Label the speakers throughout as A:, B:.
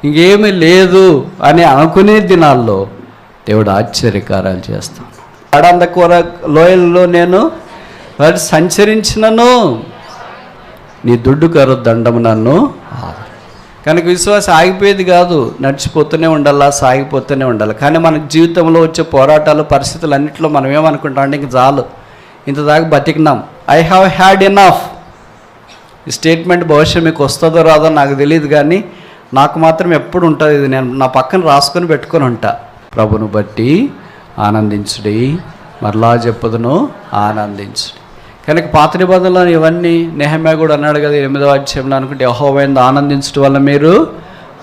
A: ఇంకేమీ లేదు అని అనుకునే దినాల్లో దేవుడు ఆశ్చర్యకార్యాలు చేస్తాను. అడందకూర లోయల్లో నేను సంచరించినను నీ దుడ్డు కరు దండము నన్ను. కనుక విశ్వాసం ఆగిపోయేది కాదు, నడిచిపోతూనే ఉండాలా, సాగిపోతూనే ఉండాలి. కానీ మన జీవితంలో వచ్చే పోరాటాలు, పరిస్థితులు అన్నింటిలో మనం ఏమనుకుంటాం అంటే ఇంక చాలు, ఇంత దాకా బతికినాం, ఐ హ్యావ్ హ్యాడ్ ఎనఫ్. ఈ స్టేట్మెంట్ బహుశా మీకు వస్తుందో రాదో నాకు తెలియదు, కానీ నాకు మాత్రం ఎప్పుడు ఉంటుంది. ఇది నేను నా పక్కన రాసుకొని పెట్టుకొని ఉంటా. ప్రభును బట్టి ఆనందించుడి, మరలా చెప్పుదును ఆనందించుడి. కనుక పాత నిబంధనలో ఇవన్నీ నెహెమ్యా కూడా అన్నాడు కదా 8వ అధ్యాయంలో అనుకుంటే, యెహోవా యందు ఆనందించడం వల్ల మీరు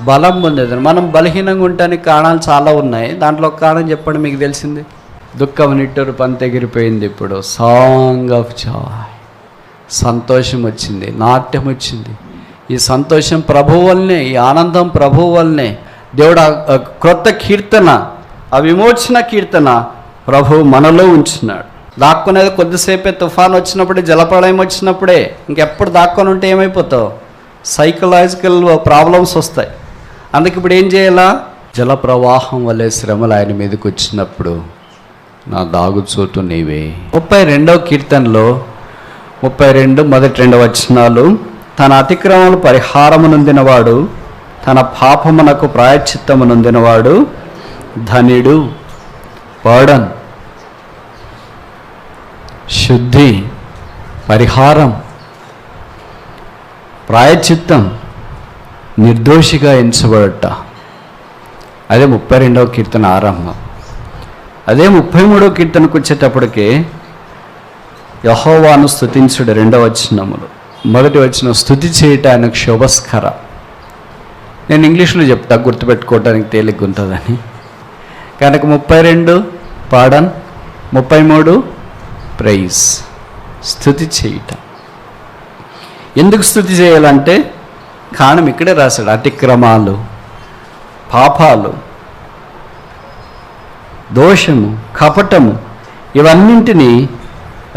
A: బలం పొందేది. మనం బలహీనంగా ఉండటానికి కారణాలు చాలా ఉన్నాయి. దాంట్లో ఒక కారణం చెప్పండి మీకు తెలిసింది, దుఃఖం నిట్టూరు పంత ఎగిరిపోయింది. ఇప్పుడు సాంగ్ ఆఫ్ జాయ్, సంతోషం వచ్చింది, నాట్యం వచ్చింది. ఈ సంతోషం ప్రభువు వల్లనే, ఈ ఆనందం ప్రభువు వల్లనే. దేవుడు క్రొత్త కీర్తన, ఆ విమోచన కీర్తన ప్రభువు మనలో ఉంచున్నాడు. దాక్కునేది కొద్దిసేపే, తుఫాన్ వచ్చినప్పుడే, జలప్రళయం వచ్చినప్పుడే. ఇంకెప్పుడు దాక్కొని ఉంటే ఏమైపోతావు, సైకలాజికల్ ప్రాబ్లమ్స్ వస్తాయి. అందుకే ఇప్పుడు ఏం చేయాలా, జలప్రవాహం వల్లే శ్రమలు ఆయన మీదకి వచ్చినప్పుడు నా దాగుచోటు నీవే. 32వ కీర్తనలో 32 మొదటి 2 వచనాలు, తన అతిక్రమములు పరిహారము నొందినవాడు, తన పాపమునకు ప్రాయశ్చిత్తము నొందినవాడు ధన్యుడు. పర్డన్, శుద్ధి, పరిహారం, ప్రాయశ్చిత్తం, నిర్దోషిగా ఎంచబడట. అదే 32వ కీర్తన ఆరంభం. అదే 33వ కీర్తనకు వచ్చేటప్పటికే యెహోవాను స్తుతించుడు 2వ వచనములు. మొదటి వచనం, స్తుతి చేయటానికి శుభస్కర. నేను ఇంగ్లీష్లో చెప్తా గుర్తుపెట్టుకోవడానికి తేలిగ్గా ఉంటుందని. కనుక 32 పాడన్, 33 ప్రైజ్, స్తుతి చేయటం. ఎందుకు స్తుతి చేయాలంటే కారణం ఇక్కడే రాశాడు. అతిక్రమాలు, పాపాలు, దోషము, కపటము, ఇవన్నింటినీ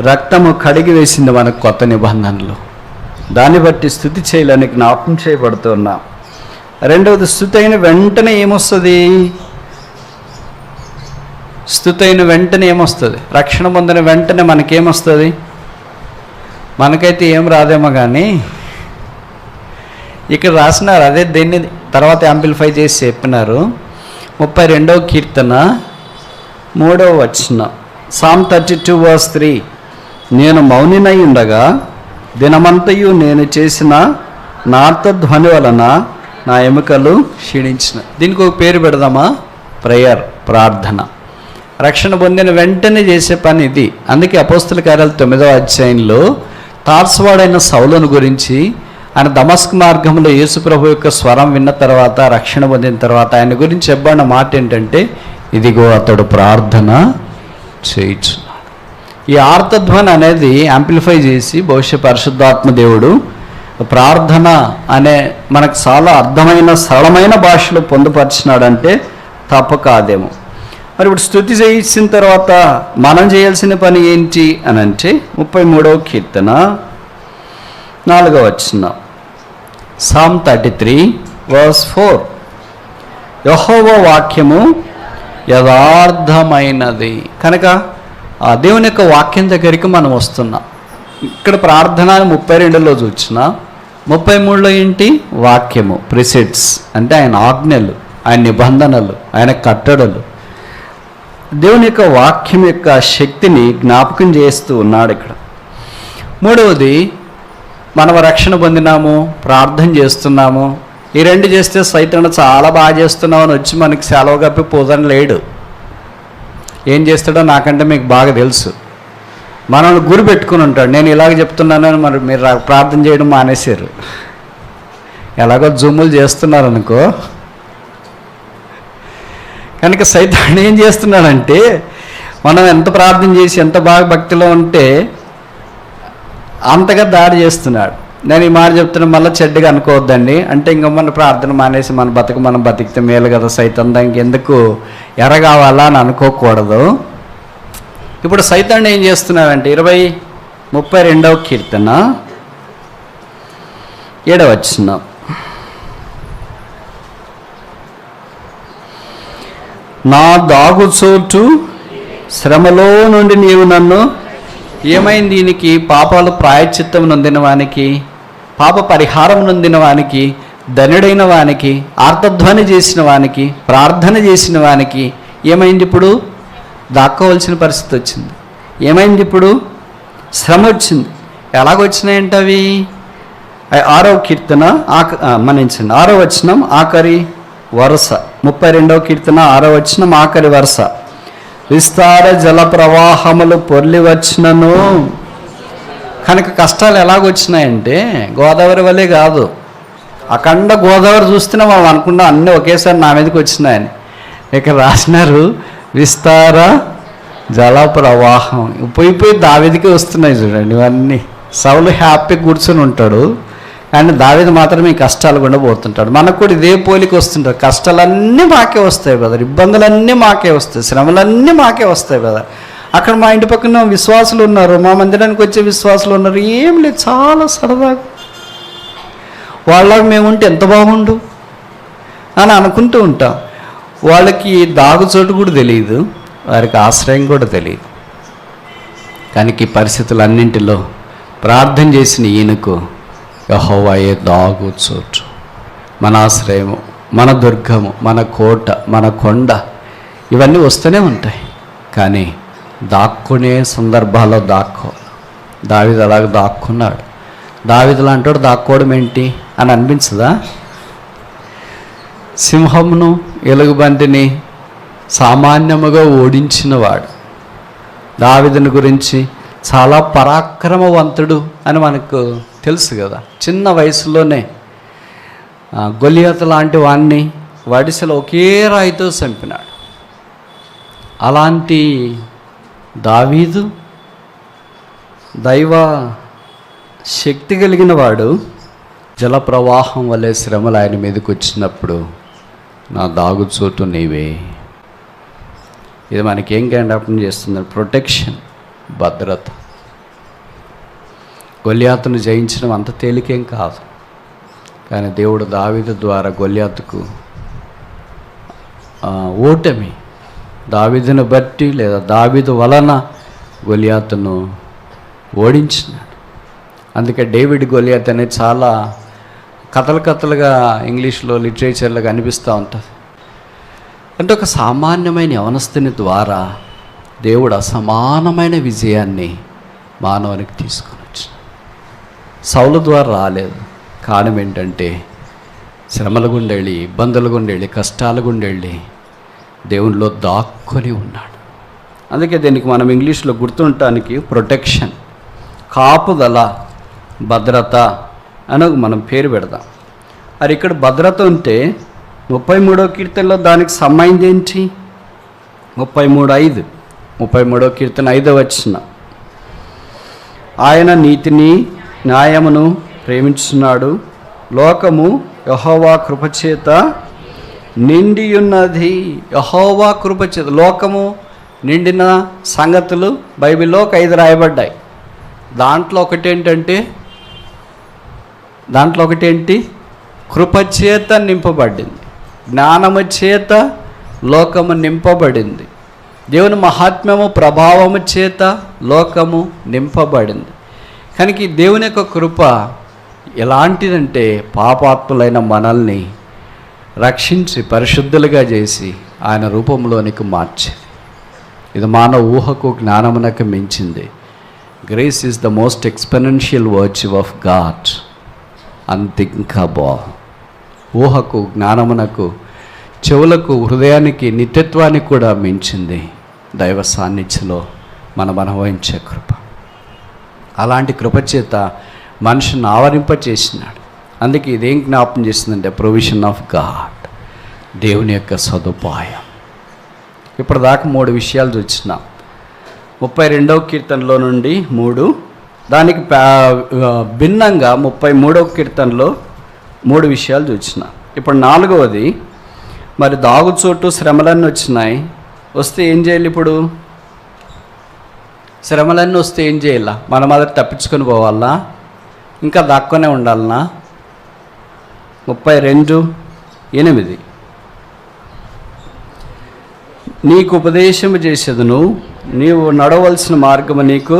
A: రక్తము కడిగి వేసింది మనకు కొత్త నిబంధనలో. దాన్ని బట్టి స్తుతి చేయాలని జ్ఞాపకం చేయబడుతున్నాం. రెండవది, స్తుతి అయిన వెంటనే ఏమొస్తుంది, స్తుతి అయిన వెంటనే ఏమొస్తుంది, రక్షణ పొందిన వెంటనే మనకేమొస్తుంది. మనకైతే ఏం రాదేమో, కానీ ఇక్కడ రాసినారు. అదే దీన్ని తర్వాత యాంప్లిఫై చేసి చెప్పినారు. 32వ కీర్తన 3వ వచనం, Psalm 32:3, నేను మౌనినై ఉండగా దినమంతయు నేను చేసిన నార్తధ్వని వలన నా ఎముకలు క్షీణించిన. దీనికి ఒక పేరు పెడదామా, ప్రేయర్, ప్రార్థన. రక్షణ పొందిన వెంటనే చేసే పని ఇది. అందుకే అపోస్తల కార్యాలు 9వ అధ్యాయంలో తార్సువాడైన సౌలును గురించి, ఆయన దమస్క్ మార్గంలో యేసు ప్రభు యొక్క స్వరం విన్న తర్వాత, రక్షణ పొందిన తర్వాత ఆయన గురించి చెప్పబడిన మాట ఏంటంటే, ఇదిగో అతడు ప్రార్థన చేయించున్నాడు. ఈ ఆర్తధ్వని అనేది యాంప్లిఫై చేసి బహుశా పరిశుద్ధాత్మ దేవుడు ప్రార్థన అనే మనకు చాలా అర్థమైన సరళమైన భాషలో పొందుపరిచినాడంటే తప్పు కాదేమో. మరి ఇప్పుడు స్తుతి చేయించిన తర్వాత మనం చేయాల్సిన పని ఏంటి అని అంటే 33వ కీర్తన 4వ వచనం, Psalm 33:4, యెహోవా వాక్యము యథార్థమైనది. కనుక ఆ దేవుని యొక్క వాక్యం దగ్గరికి మనం వస్తున్నాం. ఇక్కడ ప్రార్థన 32లో చూసిన, 33లో ఏంటి, వాక్యము, ప్రిసెట్స్ అంటే ఆయన ఆజ్ఞలు, ఆయన నిబంధనలు, ఆయన కట్టడలు. దేవుని యొక్క వాక్యం యొక్క శక్తిని జ్ఞాపకం చేస్తూ ఉన్నాడు ఇక్కడ. మూడవది, మనం రక్షణ పొందినాము, ప్రార్థన చేస్తున్నాము. ఈ రెండు చేస్తే సైతం చాలా బాగా చేస్తున్నావు అని వచ్చి మనకి సెలవు కప్పి పోదని లేడు. ఏం చేస్తాడో నాకంటే మీకు బాగా తెలుసు. మనల్ని గురి పెట్టుకుని ఉంటాడు. నేను ఇలాగ చెప్తున్నానని మరి మీరు ప్రార్థన చేయడం మానేశారు. ఎలాగో జూములు చేస్తున్నారు అనుకో. కనుక సైతాన్ ఏం చేస్తున్నాడంటే, మనం ఎంత ప్రార్థన చేసి ఎంత బాగా భక్తిలో ఉంటే అంతగా దాడి చేస్తున్నాడు. నేను ఈ మాట చెప్తున్నా, మళ్ళీ చెడ్డగా అనుకోవద్దండి. అంటే ఇంక మన ప్రార్థన మానేసి మన బతుకు మనం బతికితే మేలు కదా, సైతాన్ ఇంకెందుకు ఎరగావాలా అని అనుకోకూడదు. ఇప్పుడు సైతాన్ ఏం చేస్తున్నాడంటే 32వ కీర్తన 7వ వచనం, నా దాగుచోటు శ్రమలో నుండి నీవు నన్ను. ఏమైంది దీనికి? పాపాలు ప్రాయశ్చిత్తం నొందిన వానికి, పాప పరిహారం నొందిన వానికి, ధనుడైన వానికి, ఆర్తధ్వని చేసిన వానికి, ప్రార్థన చేసిన వానికి ఏమైంది? ఇప్పుడు దాక్కోవలసిన పరిస్థితి వచ్చింది. ఏమైంది? ఇప్పుడు శ్రమ వచ్చింది. ఎలాగొచ్చినాయంట అవి? 6వ కీర్తన మన్నించండి, 6వ వచనం ఆఖరి వరుస. 32వ కీర్తన 6వ వచనం ఆఖరి వరుస. విస్తార జల ప్రవాహములు పొర్లి వచ్చినను. కనుక కష్టాలు ఎలాగొచ్చినాయంటే గోదావరి వల్లే కాదు. అఖండ గోదావరి చూస్తేనే మనం అనుకున్నాం అన్నీ ఒకేసారి నా మీదకి వచ్చినాయని. ఇక్కడ రాసినారు విస్తార జల ప్రవాహం. పోయి దావీదుకి వస్తున్నాయి చూడండి ఇవన్నీ. సౌలు హ్యాపీగా కూర్చొని ఉంటాడు, కానీ దావీదు మాత్రం ఈ కష్టాలు కూడా పోతుంటాడు. మనకు కూడా ఇదే పోలికి వస్తుంటారు. కష్టాలన్నీ మాకే వస్తాయి కదా, ఇబ్బందులన్నీ మాకే వస్తాయి, శ్రమలన్నీ మాకే వస్తాయి కదా. అక్కడ మా ఇంటి పక్కన విశ్వాసులు ఉన్నారు, మా మందిరానికి వచ్చే విశ్వాసులు ఉన్నారు. ఏం లేదు, చాలా సరదాగా వాళ్ళకి మేము ఉంటే ఎంత బాగుండు అని అనుకుంటూ ఉంటాం. వాళ్ళకి దాగుచోటు కూడా తెలియదు, వారికి ఆశ్రయం కూడా తెలియదు. కానీ ఈ పరిస్థితులన్నింటిలో ప్రార్థన చేసిన ఈయనకు యెహోవాయే దాగుచోటు, మన ఆశ్రయము, మన దుర్గము, మన కోట, మన కొండ, ఇవన్నీ వస్తూనే ఉంటాయి. కానీ దాక్కునే సందర్భాల్లో దాక్కోవాలి. దావీదు అలాగ దాక్కున్నాడు. దావీదు లాంటి దాక్కోవడం ఏంటి అని అనిపించదా? సింహమును ఎలుగుబంటిని సామాన్యముగా ఓడించినవాడు. దావీదుని గురించి చాలా పరాక్రమవంతుడు అని మనకు తెలుసు కదా. చిన్న వయసులోనే గొలియాతు లాంటి వాణ్ణి వడిసెలో ఒకే రాయితో చంపినాడు. అలాంటి దావీదు దైవ శక్తి కలిగిన వాడు జలప్రవాహం వలె శ్రమలు ఆయన మీదకి వచ్చినప్పుడు నా దాగుచోటు నీవే. ఇది మనకేం జ్ఞాపకం చేస్తుంది? ప్రొటెక్షన్, భద్రత. గొలియాతును జయించడం అంత తేలికేం కాదు, కానీ దేవుడు దావీదు ద్వారా గొలియాతుకు ఓటమి, దావీదును బట్టి లేదా దావీదు వలన గొలియాతును ఓడించినాడు. అందుకే డేవిడ్ గొలియాత్ అనేది చాలా కథలుగా ఇంగ్లీష్లో లిటరేచర్లో కనిపిస్తూ ఉంటుంది. అంటే ఒక సామాన్యమైన యవనస్తుని ద్వారా దేవుడు అసమానమైన విజయాన్ని మానవునికి తీసుకొని వచ్చిన. సౌలు ద్వారా రాలేదు. కారణం ఏంటంటే శ్రమల గుండెళ్ళి, ఇబ్బందుల గుండెళ్ళి, కష్టాల గుండెళ్ళి దేవునిలో దాక్కొని ఉన్నాడు. అందుకే దీనికి మనం ఇంగ్లీష్లో గుర్తుండటానికి ప్రొటెక్షన్, కాపుదల, భద్రత అని మనం పేరు పెడదాం. మరి ఇక్కడ భద్రత ఉంటే 33వ కీర్తనలో దానికి సంబంధించి ఏంటి? 33వ కీర్తన 5వ వచనం, ఆయన నీతిని న్యాయమును ప్రేమించున్నాడు, లోకము యెహోవా కృపచేత నిండియున్నది. యెహోవా కృపచేత లోకము నిండిన సంగతులు బైబిల్లో ఒక 5 రాయబడ్డాయి. దాంట్లో ఒకటేంటి? కృపచేత నింపబడింది, జ్ఞానము చేత లోకము నింపబడింది, దేవుని మహాత్మ్యము ప్రభావము చేత లోకము నింపబడింది. కనుక ఈ దేవుని యొక్క కృప ఎలాంటిదంటే పాపాత్ములైన మనల్ని రక్షించి పరిశుద్ధులుగా చేసి ఆయన రూపంలోనికి మార్చేది. ఇది మానవ ఊహకు జ్ఞానమునకు మించింది. Grace is the most exponential virtue of God. Unthinkable. ఊహకు, జ్ఞానమునకు, చెవులకు, హృదయానికి, నిత్యత్వానికి కూడా మించింది దైవ సాన్నిధ్యంలో మనం అనుభవించే కృప. అలాంటి కృపచేత మనిషిని ఆవరింపచేసినాడు. అందుకే ఇదేం జ్ఞాపకం చేస్తుందంటే ప్రొవిజన్ ఆఫ్ గాడ్, దేవుని యొక్క సదుపాయం. ఇప్పటిదాకా 3 విషయాలు చూసినాం. 32వ కీర్తనలో నుండి 3, దానికి భిన్నంగా 33వ కీర్తనలో 3 విషయాలు చూసినాం. ఇప్పుడు 4వది, మరి దాగుచోటు శ్రమలన్నీ వచ్చినాయి. వస్తే ఏం చేయాలి? ఇప్పుడు శ్రమలన్నీ వస్తే ఏం చేయాలా? మనం అది తప్పించుకొని పోవాలా? ఇంకా దాక్కునే ఉండాలనా? 32:8 నీకు ఉపదేశము చేసేదను, నీవు నడవలసిన మార్గము నీకు.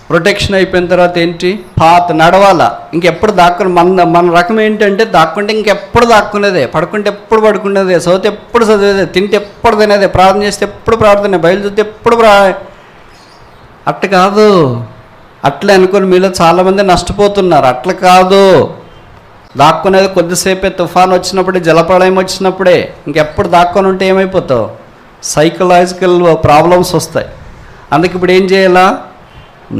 A: ప్రొటెక్షన్ అయిపోయిన తర్వాత ఏంటి? పాత నడవాలా. ఇంకెప్పుడు దాక్కుని మన రకం ఏంటంటే దాక్కుంటే ఇంకెప్పుడు దాక్కునేదే, పడుకుంటే ఎప్పుడు పడుకునేదే, చదివితే ఎప్పుడు చదివేదే, తింటే ఎప్పుడు తినేదే, ప్రార్థన చేస్తే ఎప్పుడు ప్రార్థన, బయలు చూస్తే ఎప్పుడు అట్ట కాదు. అట్లే అనుకుని మీలో చాలామంది నష్టపోతున్నారు. అట్లా కాదు. దాక్కునేది కొద్దిసేపే, తుఫాన్ వచ్చినప్పుడే, జలప్రళయం వచ్చినప్పుడే. ఇంకెప్పుడు దాక్కొని ఉంటే ఏమైపోతావు? సైకలాజికల్ ప్రాబ్లమ్స్ వస్తాయి. అందుకే ఇప్పుడు ఏం చేయాలా?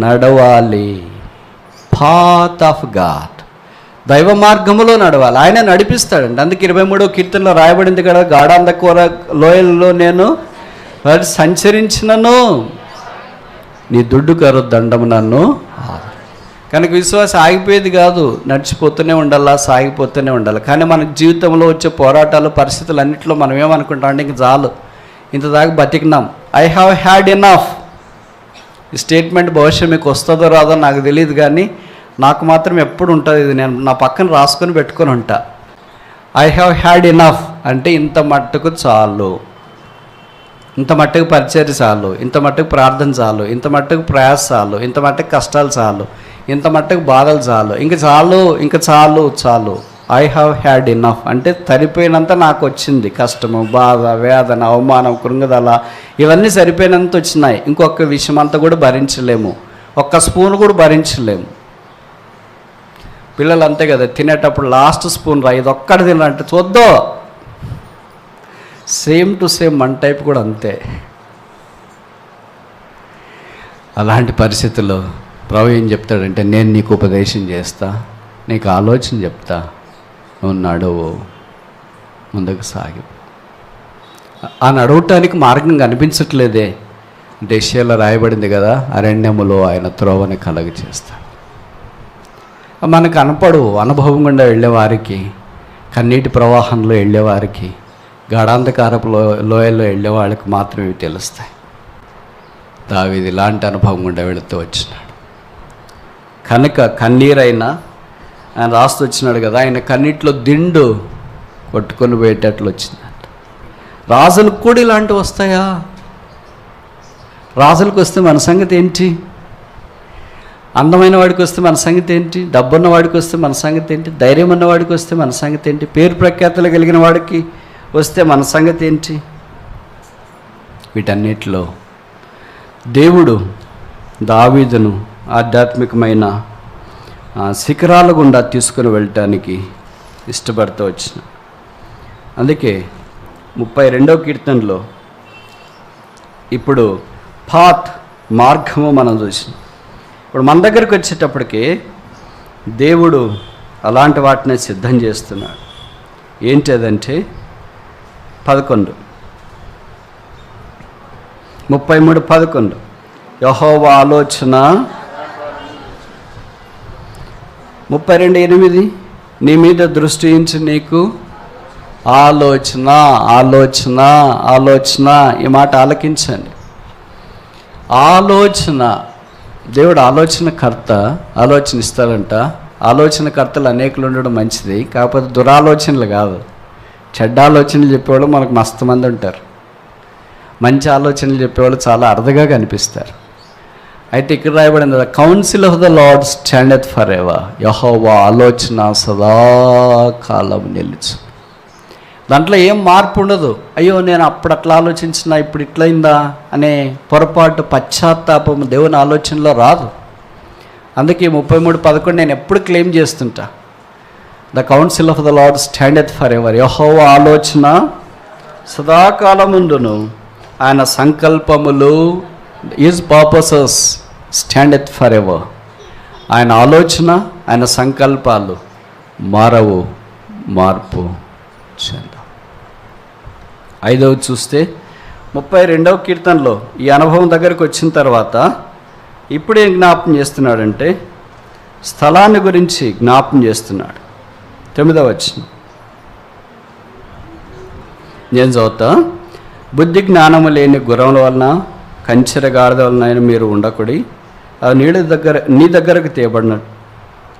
A: నడవాలి. పాత్ ఆఫ్ గాడ్, దైవ మార్గములో నడవాలి. ఆయన నడిపిస్తాడండి. అందుకే 23వ కీర్తనలో రాయబడింది కదా, గాఢాంధకార లోయల్లో నేను సంచరించినను, నీ దుడ్డు కరు దండము నన్ను. కనుక విశ్వాసం ఆగిపోయేది కాదు, నడిచిపోతూనే ఉండాలా, సాగిపోతూనే ఉండాలి. కానీ మన జీవితంలో వచ్చే పోరాటాలు, పరిస్థితులు అన్నింటిలో మనం ఏమనుకుంటాం అంటే ఇంక చాలు, ఇంత దాకా బతికినాం, ఐ హ్యావ్ హ్యాడ్ ఎనఫ్. ఈ స్టేట్మెంట్ బహుశా మీకు వస్తుందో రాదో నాకు తెలియదు, కానీ నాకు మాత్రం ఎప్పుడు ఉంటుంది ఇది. నేను నా పక్కన రాసుకొని పెట్టుకొని ఉంటా. ఐ హ్యావ్ హ్యాడ్ ఎనఫ్ అంటే ఇంత మట్టుకు చాలు, ఇంత మట్టుకు పరిచర్య చాలు, ఇంత మట్టుకు ప్రార్థన చాలు, ఇంత మట్టుకు ప్రయాస చాలు, ఇంత మట్టుకు కష్టాలు చాలు, ఇంత మట్టుకు బాధలు చాలు, ఇంకా చాలు, ఇంకా చాలు చాలు. ఐ హ్యావ్ హ్యాడ్ ఎనఫ్ అంటే సరిపోయినంత నాకు వచ్చింది. కష్టము, బాధ, వేదన, అవమానం, కృంగదల ఇవన్నీ సరిపోయినంత వచ్చినాయి. ఇంకొక విషయం అంతా కూడా భరించలేము, ఒక్క స్పూన్ కూడా భరించలేము. పిల్లలు అంతే కదా, తినేటప్పుడు లాస్ట్ స్పూన్ రా, ఇది ఒక్కటి తినాలంటే చూద్దో. సేమ్ టు సేమ్ మన టైప్ కూడా అంతే. అలాంటి పరిస్థితుల్లో ప్రభు ఏం చెప్తాడంటే, నేను నీకు ఉపదేశం చేస్తా, నీకు ఆలోచన చెప్తా, నువ్వు నడువు, ముందుకు సాగి. ఆ నడవటానికి మార్గం కనిపించట్లేదే. యెషయాలో రాయబడింది కదా, అరణ్యములో ఆయన త్రోవని కలుగ చేస్తాడు. మనకు కనపడు, అనుభవం గుండా వెళ్ళేవారికి, కన్నీటి ప్రవాహంలో వెళ్ళేవారికి, గాఢాంధకారపు లోయల్లో వెళ్ళే వాళ్ళకి మాత్రమే తెలుస్తాయి. దావీదు ఇలాంటి అనుభవం గుండా వెళుతూ వచ్చినాడు. కనుక కన్నీరైనా ఆయన రాస్తూ వచ్చినాడు కదా, ఆయన కన్నీటిలో దిండు కొట్టుకొని పోయేటట్లు వచ్చిందంట. రాజులకు కూడా ఇలాంటివి వస్తాయా? రాజులకు వస్తే మన సంగతి ఏంటి? అందమైన వాడికి వస్తే మన సంగతి ఏంటి? డబ్బున్న వాడికి వస్తే మన సంగతి ఏంటి? ధైర్యం ఉన్న వాడికి వస్తే మన సంగతి ఏంటి? పేరు ప్రఖ్యాతులు కలిగిన వాడికి వస్తే మన సంగతి ఏంటి? వీటన్నిటిలో దేవుడు దావీదును ఆధ్యాత్మికమైన శిఖరాల గుండా తీసుకుని వెళ్ళటానికి ఇష్టపడుతూ వచ్చిన. అందుకే 32వ కీర్తనలో ఇప్పుడు పాత్ మార్గము మనం చూసినాం. ఇప్పుడు మన దగ్గరికి వచ్చేటప్పటికి దేవుడు అలాంటి వాటిని సిద్ధం చేస్తున్నాడు. ఏంటి అదంటే 33:11 యెహోవా ఆలోచన. 32:8 నీ మీద దృష్టి ఉంచి నీకు ఆలోచన, ఆలోచన, ఆలోచన. ఈ మాట ఆలకించండి. ఆలోచన, దేవుడు ఆలోచనకర్త, ఆలోచన ఇస్తాడంట. ఆలోచనకర్తలు అనేకులు ఉండడం మంచిది, కాకపోతే దురాలోచనలు కాదు. చెడ్డ ఆలోచనలు చెప్పేవాళ్ళు మనకు మస్తు మంది ఉంటారు. మంచి ఆలోచనలు చెప్పేవాళ్ళు చాలా అరుదుగా కనిపిస్తారు. అయితే ఇక్కడ రాయబడింది, council of the Lord standeth for ever. యెహోవా ఆలోచన సదాకాలం నిలుచు. దాంట్లో ఏం మార్పు ఉండదు. అయ్యో నేను అప్పుడు అట్లా ఆలోచించినా ఇప్పుడు ఇట్లయిందా అనే పొరపాటు, పశ్చాత్తాపం దేవుని ఆలోచనలో రాదు. అందుకే 33:11 నేను ఎప్పుడు క్లెయిమ్ చేస్తుంటా, the council of the Lord standeth for ever. యెహోవా ఆలోచన సదాకాలం ఉండును, ఆయన సంకల్పములు, his purposes standeth for ever. ఆయన ఆలోచన, ఆయన సంకల్పాలు మారవు, మార్పు చెందవు. 5వ చూస్తే 32వ కీర్తనలో ఈ అనుభవం దగ్గరికి వచ్చిన తర్వాత ఇప్పుడు ఏం జ్ఞాపం చేస్తున్నాడంటే, స్థలాన్ని గురించి జ్ఞాపం చేస్తున్నాడు. 9వ వచనం నేను చదువుతా. బుద్ధి జ్ఞానము లేని గుర్రముల వలన, కంచెర గాడిద వలన మీరు ఉండకుడి. అవి నీ దగ్గరకు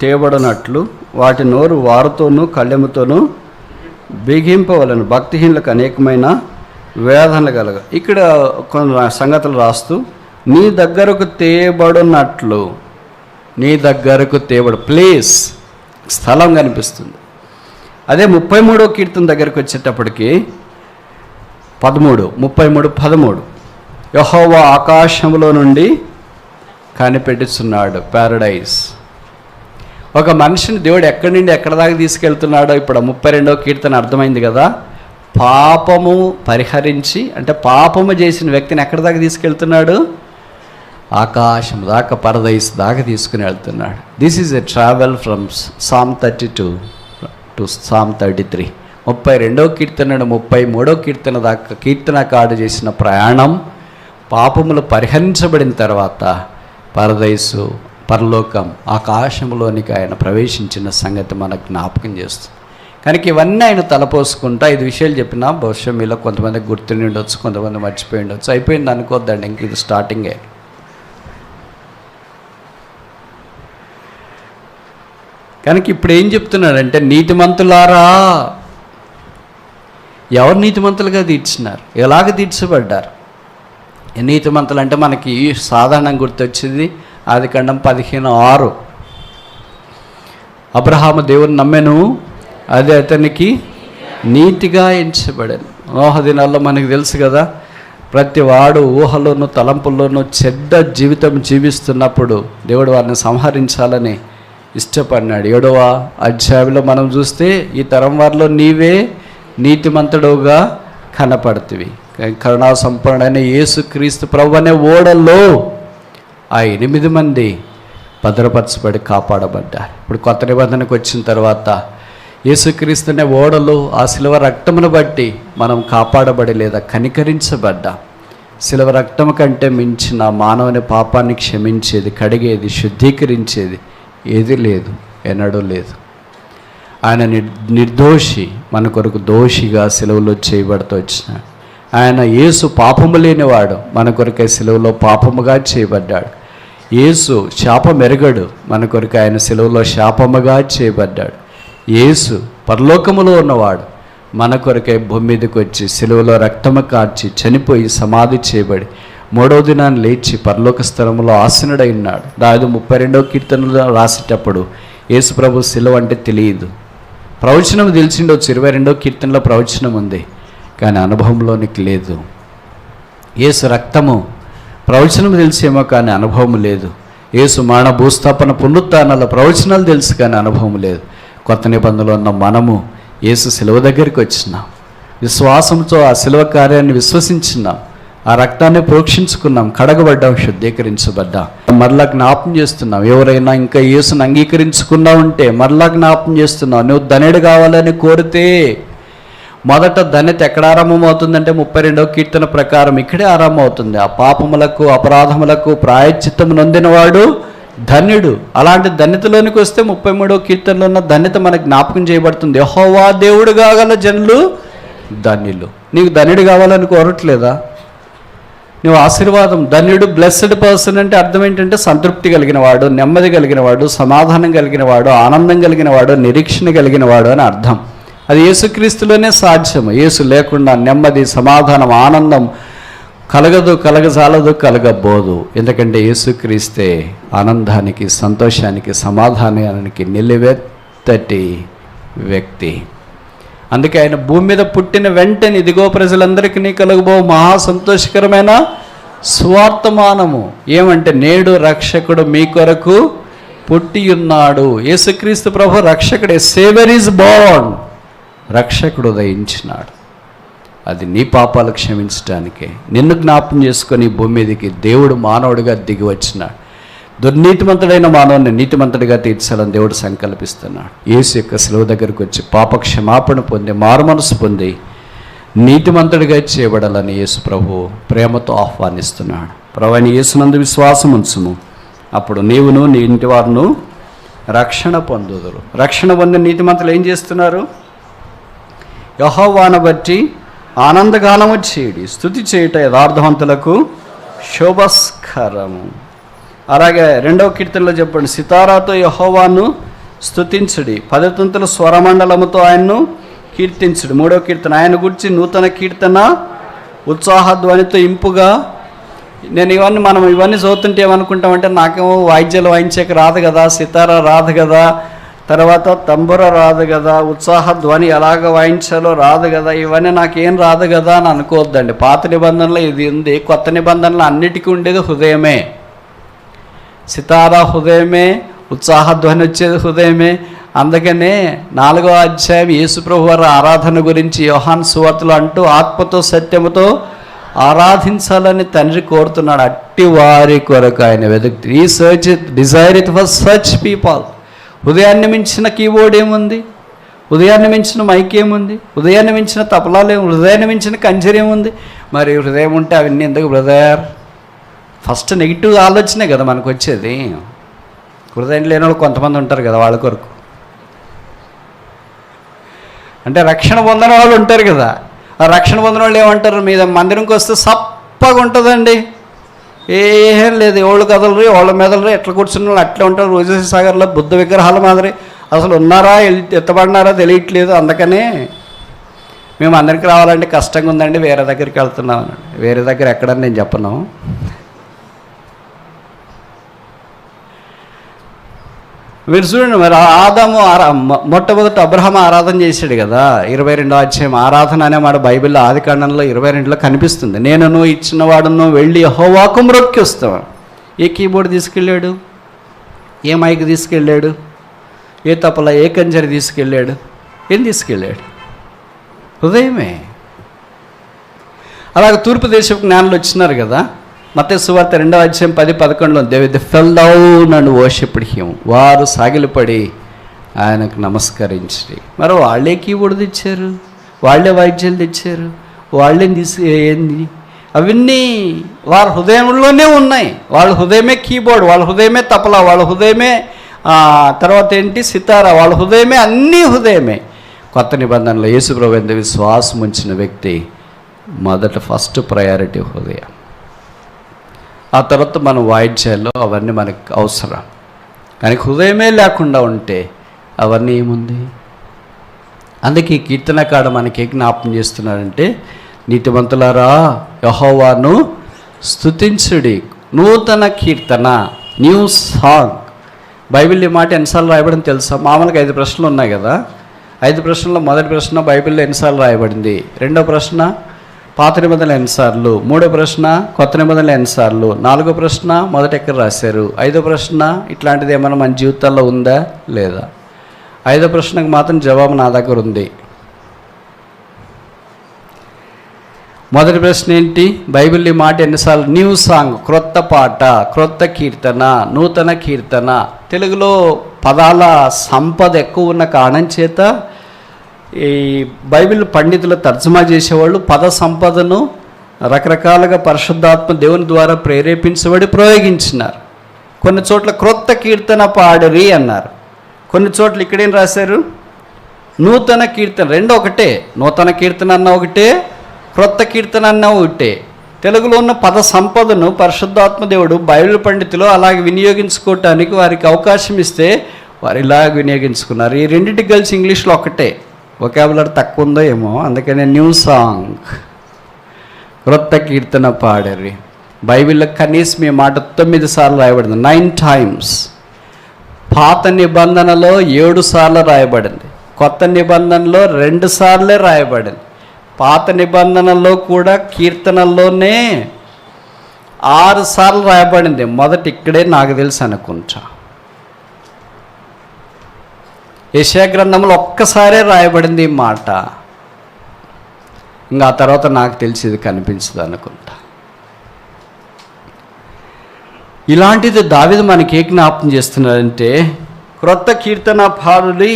A: తేబడినట్లు వాటి నోరు వారుతోనూ కళ్ళెముతోనూ బిగింపవలను. భక్తిహీనులకు అనేకమైన వేదన కలగ. ఇక్కడ కొన్ని సంగతులు రాస్తూ, నీ దగ్గరకు తేబడున్నట్లు, నీ దగ్గరకు తేబడు, ప్లేస్, స్థలం కనిపిస్తుంది. అదే 33వ కీర్తన దగ్గరికి వచ్చేటప్పటికి 13 యెహోవా ఆకాశంలో నుండి కనిపెట్టుచున్నాడు, పారడైజ్. ఒక మనిషిని దేవుడు ఎక్కడి నుండి ఎక్కడి దాకా తీసుకెళ్తున్నాడో ఇప్పుడు 32వ కీర్తన అర్థమైంది కదా. పాపము పరిహరించి, అంటే పాపము చేసిన వ్యక్తిని ఎక్కడి దాకా తీసుకెళ్తున్నాడు? ఆకాశం దాకా, పరదైస్ దాకా తీసుకుని వెళ్తున్నాడు. This is a travel from Psalm 32 to Psalm 33. 32వ కీర్తన నుండి 33వ కీర్తన దాకా కీర్తనకారుడు చేసిన ప్రయాణం పాపములు పరిహరించబడిన తర్వాత పరదైసు, పరలోకం, ఆకాశంలోనికి ఆయన ప్రవేశించిన సంగతి మనకు జ్ఞాపకం చేస్తుంది. కనుక ఇవన్నీ ఆయన తలపోసుకుంటా 5 విషయాలు చెప్పినా బహుశా మీలో కొంతమంది గుర్తుండి ఉండొచ్చు, కొంతమంది మర్చిపోయి ఉండొచ్చు. అయిపోయింది అనుకోద్దండి, ఇంక ఇది స్టార్టింగే. కనుక ఇప్పుడు ఏం చెప్తున్నాడంటే, నీతిమంతులారా, ఎవరు నీతిమంతులుగా తీర్చినారు, ఎలాగ తీర్చబడ్డారు? నీతిమంతులు అంటే మనకి సాధారణంగా గుర్తొచ్చింది ఆదికాండం 15:6. అబ్రహాము దేవుని నమ్మెను, అది అతనికి నీతిగా ఎంచబడను. నోహ దినాల్లో మనకు తెలుసు కదా, ప్రతి వాడు ఊహలోనూ తలంపుల్లోనూ చెడ్డ జీవితం జీవిస్తున్నప్పుడు దేవుడు వారిని సంహరించాలని ఇష్టపడినాడు. 7వ అధ్యాయంలో మనం చూస్తే, ఈ తరం వారిలో నీవే నీతిమంతుడుగా కనపడుతుంది. కరుణా సంపన్నుడైన యేసుక్రీస్తు ప్రభు అనే ఓడలో ఆ 8 మంది భద్రపరచబడి కాపాడబడ్డారు. ఇప్పుడు కొత్త నిబంధనకు వచ్చిన తర్వాత యేసుక్రీస్తునే ఓడలో ఆ శిలువ రక్తమును బట్టి మనం కాపాడబడి లేదా కనికరించబడ్డాం. శిలువ రక్తం కంటే మించిన మానవుని పాపాన్ని క్షమించేది, కడిగేది, శుద్ధీకరించేది ఏది లేదు, ఎన్నడూ లేదు. ఆయన నిర్దోషి, మన కొరకు దోషిగా శిలువలో చేయబడుతూ వచ్చినాడు. ఆయన యేసు పాపము లేనివాడు, మన కొరకే శిలువలో పాపముగా చేయబడ్డాడు. యేసు శాపం ఎరగడు, మన కొరకు ఆయన శిలువలో శాపముగా చేయబడ్డాడు. యేసు పరలోకములో ఉన్నవాడు, మన కొరకే భూమి మీదకి వచ్చి శిలువలో రక్తము కార్చి చనిపోయి సమాధి చేయబడి 3వ దినాన్ని లేచి పరలోక స్థలములో ఆసీనుడై ఉన్నాడు. దాదాపు 32వ కీర్తనలో రాసేటప్పుడు యేసు ప్రభు శిలువ అంటే తెలియదు, ప్రవచనం తెలిసిండొచ్చు. 22వ కీర్తనలో ప్రవచనం ఉంది, కానీ అనుభవంలోనికి లేదు. యేసు రక్తము ప్రవచనం తెలిసేమో కానీ అనుభవం లేదు. యేసు మరణ, భూస్థాపన, పునరుత్థానాల ప్రవచనాలు తెలుసు కానీ అనుభవం లేదు. కొత్త నిబంధనలో ఉన్న మనము యేసు శిలువ దగ్గరికి వచ్చినాం, విశ్వాసంతో ఆ శిలువ కార్యాన్ని విశ్వసించినాం, ఆ రక్తాన్ని ప్రోక్షించుకున్నాం, కడగబడ్డాం, శుద్ధీకరించబడ్డాం. మరలా జ్ఞాపం చేస్తున్నాం. ఎవరైనా ఇంకా యేసును అంగీకరించుకున్నా ఉంటే మరలా జ్ఞాపం చేస్తున్నాం. నువ్వు ధన్యుడు కావాలని కోరితే మొదట ధన్యత ఎక్కడ ఆరంభం అవుతుందంటే 32వ కీర్తన ప్రకారం ఇక్కడే ఆరంభం అవుతుంది. ఆ పాపములకు, అపరాధములకు ప్రాయశ్చిత్తము నొందినవాడు ధన్యుడు. అలాంటి ధన్యతలోనికి వస్తే 33వ కీర్తనలో ఉన్న ధన్యత మనకు జ్ఞాపకం చేయబడుతుంది. యెహోవా దేవుడు కాగల జనులు ధన్యులు. నీకు ధన్యుడు కావాలని కోరట్లేదా? నువ్వు ఆశీర్వాదం, ధన్యుడు, బ్లెస్డ్ పర్సన్ అంటే అర్థం ఏంటంటే సంతృప్తి కలిగిన వాడు, నెమ్మది కలిగిన వాడు, సమాధానం కలిగిన వాడు, ఆనందం కలిగిన వాడు, నిరీక్షణ కలిగిన వాడు అని అర్థం. అది యేసుక్రీస్తులోనే సాధ్యము. యేసు లేకుండా నెమ్మది, సమాధానం, ఆనందం కలగదు, కలగజాలదు, కలగబోదు. ఎందుకంటే యేసుక్రీస్తే ఆనందానికి, సంతోషానికి, సమాధానానికి నిలువెత్తటి వ్యక్తి. అందుకే ఆయన భూమి మీద పుట్టిన వెంటనే ఇదిగో ప్రజలందరికీ కలగబో మహా సంతోషకరమైన స్వార్థమానము ఏమంటే, నేడు రక్షకుడు మీ కొరకు పుట్టి ఉన్నాడు. యేసుక్రీస్తు ప్రభు రక్షకుడే. Saviour is born. రక్షకుడు ఉదయించినాడు. అది నీ పాపాలు క్షమించడానికే. నిన్ను జ్ఞాపం చేసుకొని భూమి మీదకి దేవుడు మానవుడిగా దిగి వచ్చినాడు. దుర్నీతిమంతుడైన మానవుని నీతిమంతుడిగా తీర్చాలని దేవుడు సంకల్పిస్తున్నాడు. యేసు యొక్క శిలువ దగ్గరికి వచ్చి పాప క్షమాపణ పొంది, మారుమనసు పొంది నీతిమంతుడిగా చేయబడాలని యేసు ప్రభు ప్రేమతో ఆహ్వానిస్తున్నాడు. ప్రభువైన యేసునందు విశ్వాసం ఉంచుము, అప్పుడు నీవును నీ ఇంటి వారును రక్షణ పొందుదురు. రక్షణ పొందిన నీతిమంతులు ఏం చేస్తున్నారు? యెహోవాను బట్టి ఆనందగానము చేయడి, స్తుతి చేయుట యథార్థవంతులకు శోభస్కరము. అలాగే 2వ కీర్తనలో చెప్పండి, సితారాతో యెహోవాను స్తుతించుడి, 10 తంతుల స్వరమండలముతో ఆయన్ను కీర్తించుడు. 3వ కీర్తన, ఆయన గురించి నూతన కీర్తన ఉత్సాహధ్వనితో ఇంపుగా. మనం ఇవన్నీ చదువుతుంటే ఏమనుకుంటామంటే, నాకేమో వాయిద్యాలు వాయించేకి రాదు కదా, సితారా రాదు కదా, తర్వాత తంబుర రాదు కదా, ఉత్సాహధ్వని ఎలాగ వాయించాలో రాదు కదా, ఇవన్నీ నాకేం రాదు కదా అని అనుకోవద్దండి. పాత నిబంధనలో ఇది ఉంది, కొత్త నిబంధనలో అన్నిటికీ ఉండేది హృదయమే. సితారా హృదయమే, ఉత్సాహధ్వని వచ్చేది హృదయమే. అందుకనే 4వ అధ్యాయం యేసుప్రభు వారి ఆరాధన గురించి యోహాను సువార్తలో అంటూ, ఆత్మతో సత్యముతో ఆరాధించాలని తండ్రి కోరుతున్నాడు. అట్టి వారి కొరకు ఆయన వెతుకుతూ, ఈ search desire it for such people. ఉదయాన్ని మించిన కీబోర్డ్ ఏముంది? ఉదయాన్ని మించిన మైక్ ఏముంది? ఉదయాన్ని మించిన తపలాలు ఏముంది? హృదయాన్ని మించిన కంజర్ ఏముంది? మరి హృదయం ఉంటే అవన్నీ ఎందుకు బ్రదర్? ఫస్ట్ నెగిటివ్ ఆలోచనే కదా మనకు వచ్చేది. హృదయం లేని వాళ్ళు కొంతమంది ఉంటారు కదా, వాళ్ళ కొరకు. అంటే రక్షణ పొందిన వాళ్ళు ఉంటారు కదా, ఆ రక్షణ పొందిన వాళ్ళు ఏమంటారు? మీద మందిరంకి వస్తే సప్పగా ఉంటుందండి, ఏం లేదు, ఎవళ్ళు కదలరు, ఎవళ్ళ మెదలరు, ఎట్లా కూర్చున్న వాళ్ళు అట్లా ఉంటారు. రోజసాగర్లో బుద్ధ విగ్రహాల మాదిరి అసలు ఉన్నారా ఎత్తబడినారా తెలియట్లేదు. అందుకనే మేము అందరికి రావాలంటే కష్టంగా ఉందండి, వేరే దగ్గరికి వెళ్తున్నాం అనండి. వేరే దగ్గర ఎక్కడని నేను చెప్పను. మీరు చూడండి, మరి ఆదాము మొట్టమొదటి అబ్రహాము ఆరాధన చేశాడు కదా. 22వ అధ్యాయం ఆరాధన అనే మాట బైబిల్లో ఆదికాండంలో 22లో కనిపిస్తుంది. నేను ఇచ్చిన వాడును వెళ్ళి యెహోవాకు మ్రొక్కి వస్తాను. ఏ కీబోర్డ్ తీసుకెళ్ళాడు? ఏ మైక్ తీసుకెళ్ళాడు? ఏ తపల ఏ కంజరి తీసుకెళ్ళాడు? ఏం తీసుకెళ్ళాడు? హృదయమే. అలాగే తూర్పు దేశపు జ్ఞానులు వచ్చినారు కదా. మత్తయి సువార్త 2వ అధ్యాయం 10-11లో they fell down and worshipped him. వారు సాగిలపడి ఆయనకు నమస్కరించి. మరి వాళ్ళే కీబోర్డు తెచ్చారు, వాళ్ళే వాయిద్యాలు తెచ్చారు, వాళ్ళేం ఏంది? అవన్నీ వారి హృదయంలోనే ఉన్నాయి. వాళ్ళ హృదయమే కీబోర్డ్, వాళ్ళ హృదయమే తపలా, వాళ్ళ హృదయమే తర్వాత ఏంటి సితారా, వాళ్ళ హృదయమే, అన్నీ హృదయమే. కొత్త నిబంధనలో యేసుప్రభు యందు విశ్వాసం ఉంచిన వ్యక్తి ఫస్ట్ ప్రయారిటీ హృదయం. ఆ తర్వాత మన వాయిద్యాల్లో అవన్నీ మనకు అవసరం. కానీ హృదయమే లేకుండా ఉంటే అవన్నీ ఏముంది? అందుకే ఈ కీర్తనకాడ మనకి ఏ జ్ఞాపం చేస్తున్నాడంటే, నీతిమంతులారా యెహోవాను స్తుతించుడి, నూతన కీర్తన, న్యూ సాంగ్. బైబిల్ ఈ మాట ఎన్నిసార్లు రాయబడింది తెలుసా? మామూలుగా 5 ప్రశ్నలు ఉన్నాయి కదా. 5 ప్రశ్నల్లో మొదటి ప్రశ్న బైబిల్లో ఎన్నిసార్లు రాయబడింది, రెండో ప్రశ్న పాత నిబంధనలు ఎన్నిసార్లు, మూడో ప్రశ్న కొత్త నిబంధనలు ఎన్నిసార్లు, నాలుగో ప్రశ్న మొదట ఎక్కడ రాశారు, ఐదో ప్రశ్న ఇట్లాంటిది ఏమైనా మన జీవితాల్లో ఉందా లేదా. 5వ ప్రశ్నకు మాత్రం జవాబు నా దగ్గర ఉంది. మొదటి ప్రశ్న ఏంటి? బైబిల్ ఈ మాట ఎన్నిసార్లు? న్యూ సాంగ్, క్రొత్త పాట, క్రొత్త కీర్తన, నూతన కీర్తన. తెలుగులో పదాల సంపద ఎక్కువ ఉన్న కారణం చేత ఈ బైబిల్ పండితులు తర్జుమా చేసేవాళ్ళు పద సంపదను రకరకాలుగా పరిశుద్ధాత్మ దేవుని ద్వారా ప్రేరేపించబడి ప్రయోగించినారు. కొన్ని చోట్ల క్రొత్త కీర్తన పాడిరి అన్నారు, కొన్ని చోట్ల ఇక్కడేం రాశారు? నూతన కీర్తన. రెండు ఒకటే, నూతన కీర్తన అన్న ఒకటే, క్రొత్త కీర్తన అన్న ఒకటే. తెలుగులో ఉన్న పద సంపదను పరిశుద్ధాత్మ దేవుడు బైబిల్ పండితులు అలాగే వినియోగించుకోవటానికి వారికి అవకాశం ఇస్తే వారు ఇలాగ వినియోగించుకున్నారు. ఈ రెండింటికి కలిసి ఇంగ్లీష్లో ఒకటే, వొకాబులరీ తక్కువ ఉందో ఏమో, అందుకనే న్యూ సాంగ్, క్రొత్త కీర్తన పాడరి. బైబిల్లో కనీసం ఈ మాట 9 సార్లు రాయబడింది, 9 times. పాత నిబంధనలో 7 సార్లు రాయబడింది, కొత్త నిబంధనలో 2 సార్లే రాయబడింది. పాత నిబంధనలో కూడా కీర్తనల్లోనే 6 సార్లు రాయబడింది. మొదటి ఇక్కడే నాకు తెలుసు అనుకుంటా. యెషయా గ్రంథంలో ఒక్కసారే రాయబడింది ఈ మాట. ఇంకా ఆ తర్వాత నాకు తెలిసి ఇది కనిపించదు అనుకుంటా. ఇలాంటిది దావీదు మనకి ఏ జ్ఞాపకం చేస్తున్నాడంటే, క్రొత్త కీర్తన పాడుడి.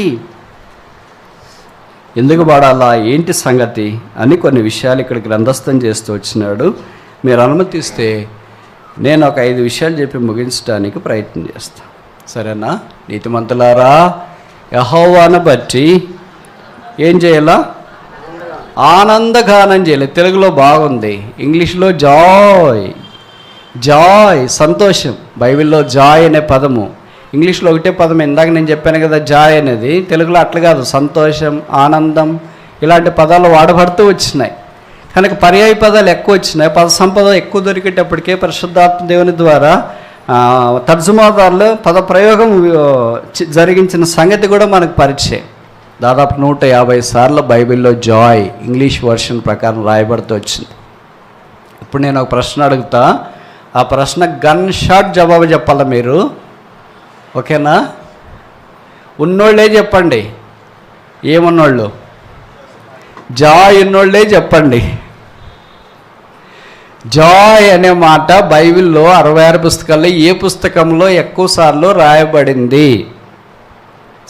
A: ఎందుకు పాడాలా, ఏంటి సంగతి అని కొన్ని విషయాలు ఇక్కడ గ్రంథస్థం చేస్తూ వచ్చినాడు. మీరు అనుమతిస్తే నేను ఒక 5 విషయాలు చెప్పి ముగించడానికి ప్రయత్నం చేస్తాను, సరేనా? నీతిమంతులారా యెహోవాను బట్టి ఏం చేయాలా? ఆనందగానం చేయాలి. తెలుగులో బాగుంది, ఇంగ్లీష్లో జాయ్, జాయ్ సంతోషం. బైబిల్లో జాయ్ అనే పదము, ఇంగ్లీష్లో ఒకటే పదం. ఇందాక నేను చెప్పాను కదా జాయ్ అనేది, తెలుగులో అట్లా కాదు, సంతోషం, ఆనందం ఇలాంటి పదాలు వాడబడుతూ వచ్చినాయి. కనుక పర్యాయ పదాలు ఎక్కువ వచ్చినాయి, పద సంపద ఎక్కువ దొరికేటప్పటికే పరిశుద్ధాత్మ దేవుని ద్వారా తర్జుమాదారులు పద ప్రయోగం జరిగించిన సంగతి కూడా మనకు పరిచయం. దాదాపు 150 సార్లు బైబిల్లో జాయ్ ఇంగ్లీష్ వర్షన్ ప్రకారం రాయబడుతూ వచ్చింది. ఇప్పుడు నేను ఒక ప్రశ్న అడుగుతా, ఆ ప్రశ్న గన్ షాట్ జవాబు చెప్పాలా మీరు, ఓకేనా? ఉన్నోళ్ళే చెప్పండి, ఏమున్నోళ్ళు? జాయ్ ఉన్నోళ్ళే చెప్పండి. జాయ్ అనే మాట బైబిల్లో 66 పుస్తకాల్లో ఏ పుస్తకంలో ఎక్కువ సార్లు రాయబడింది?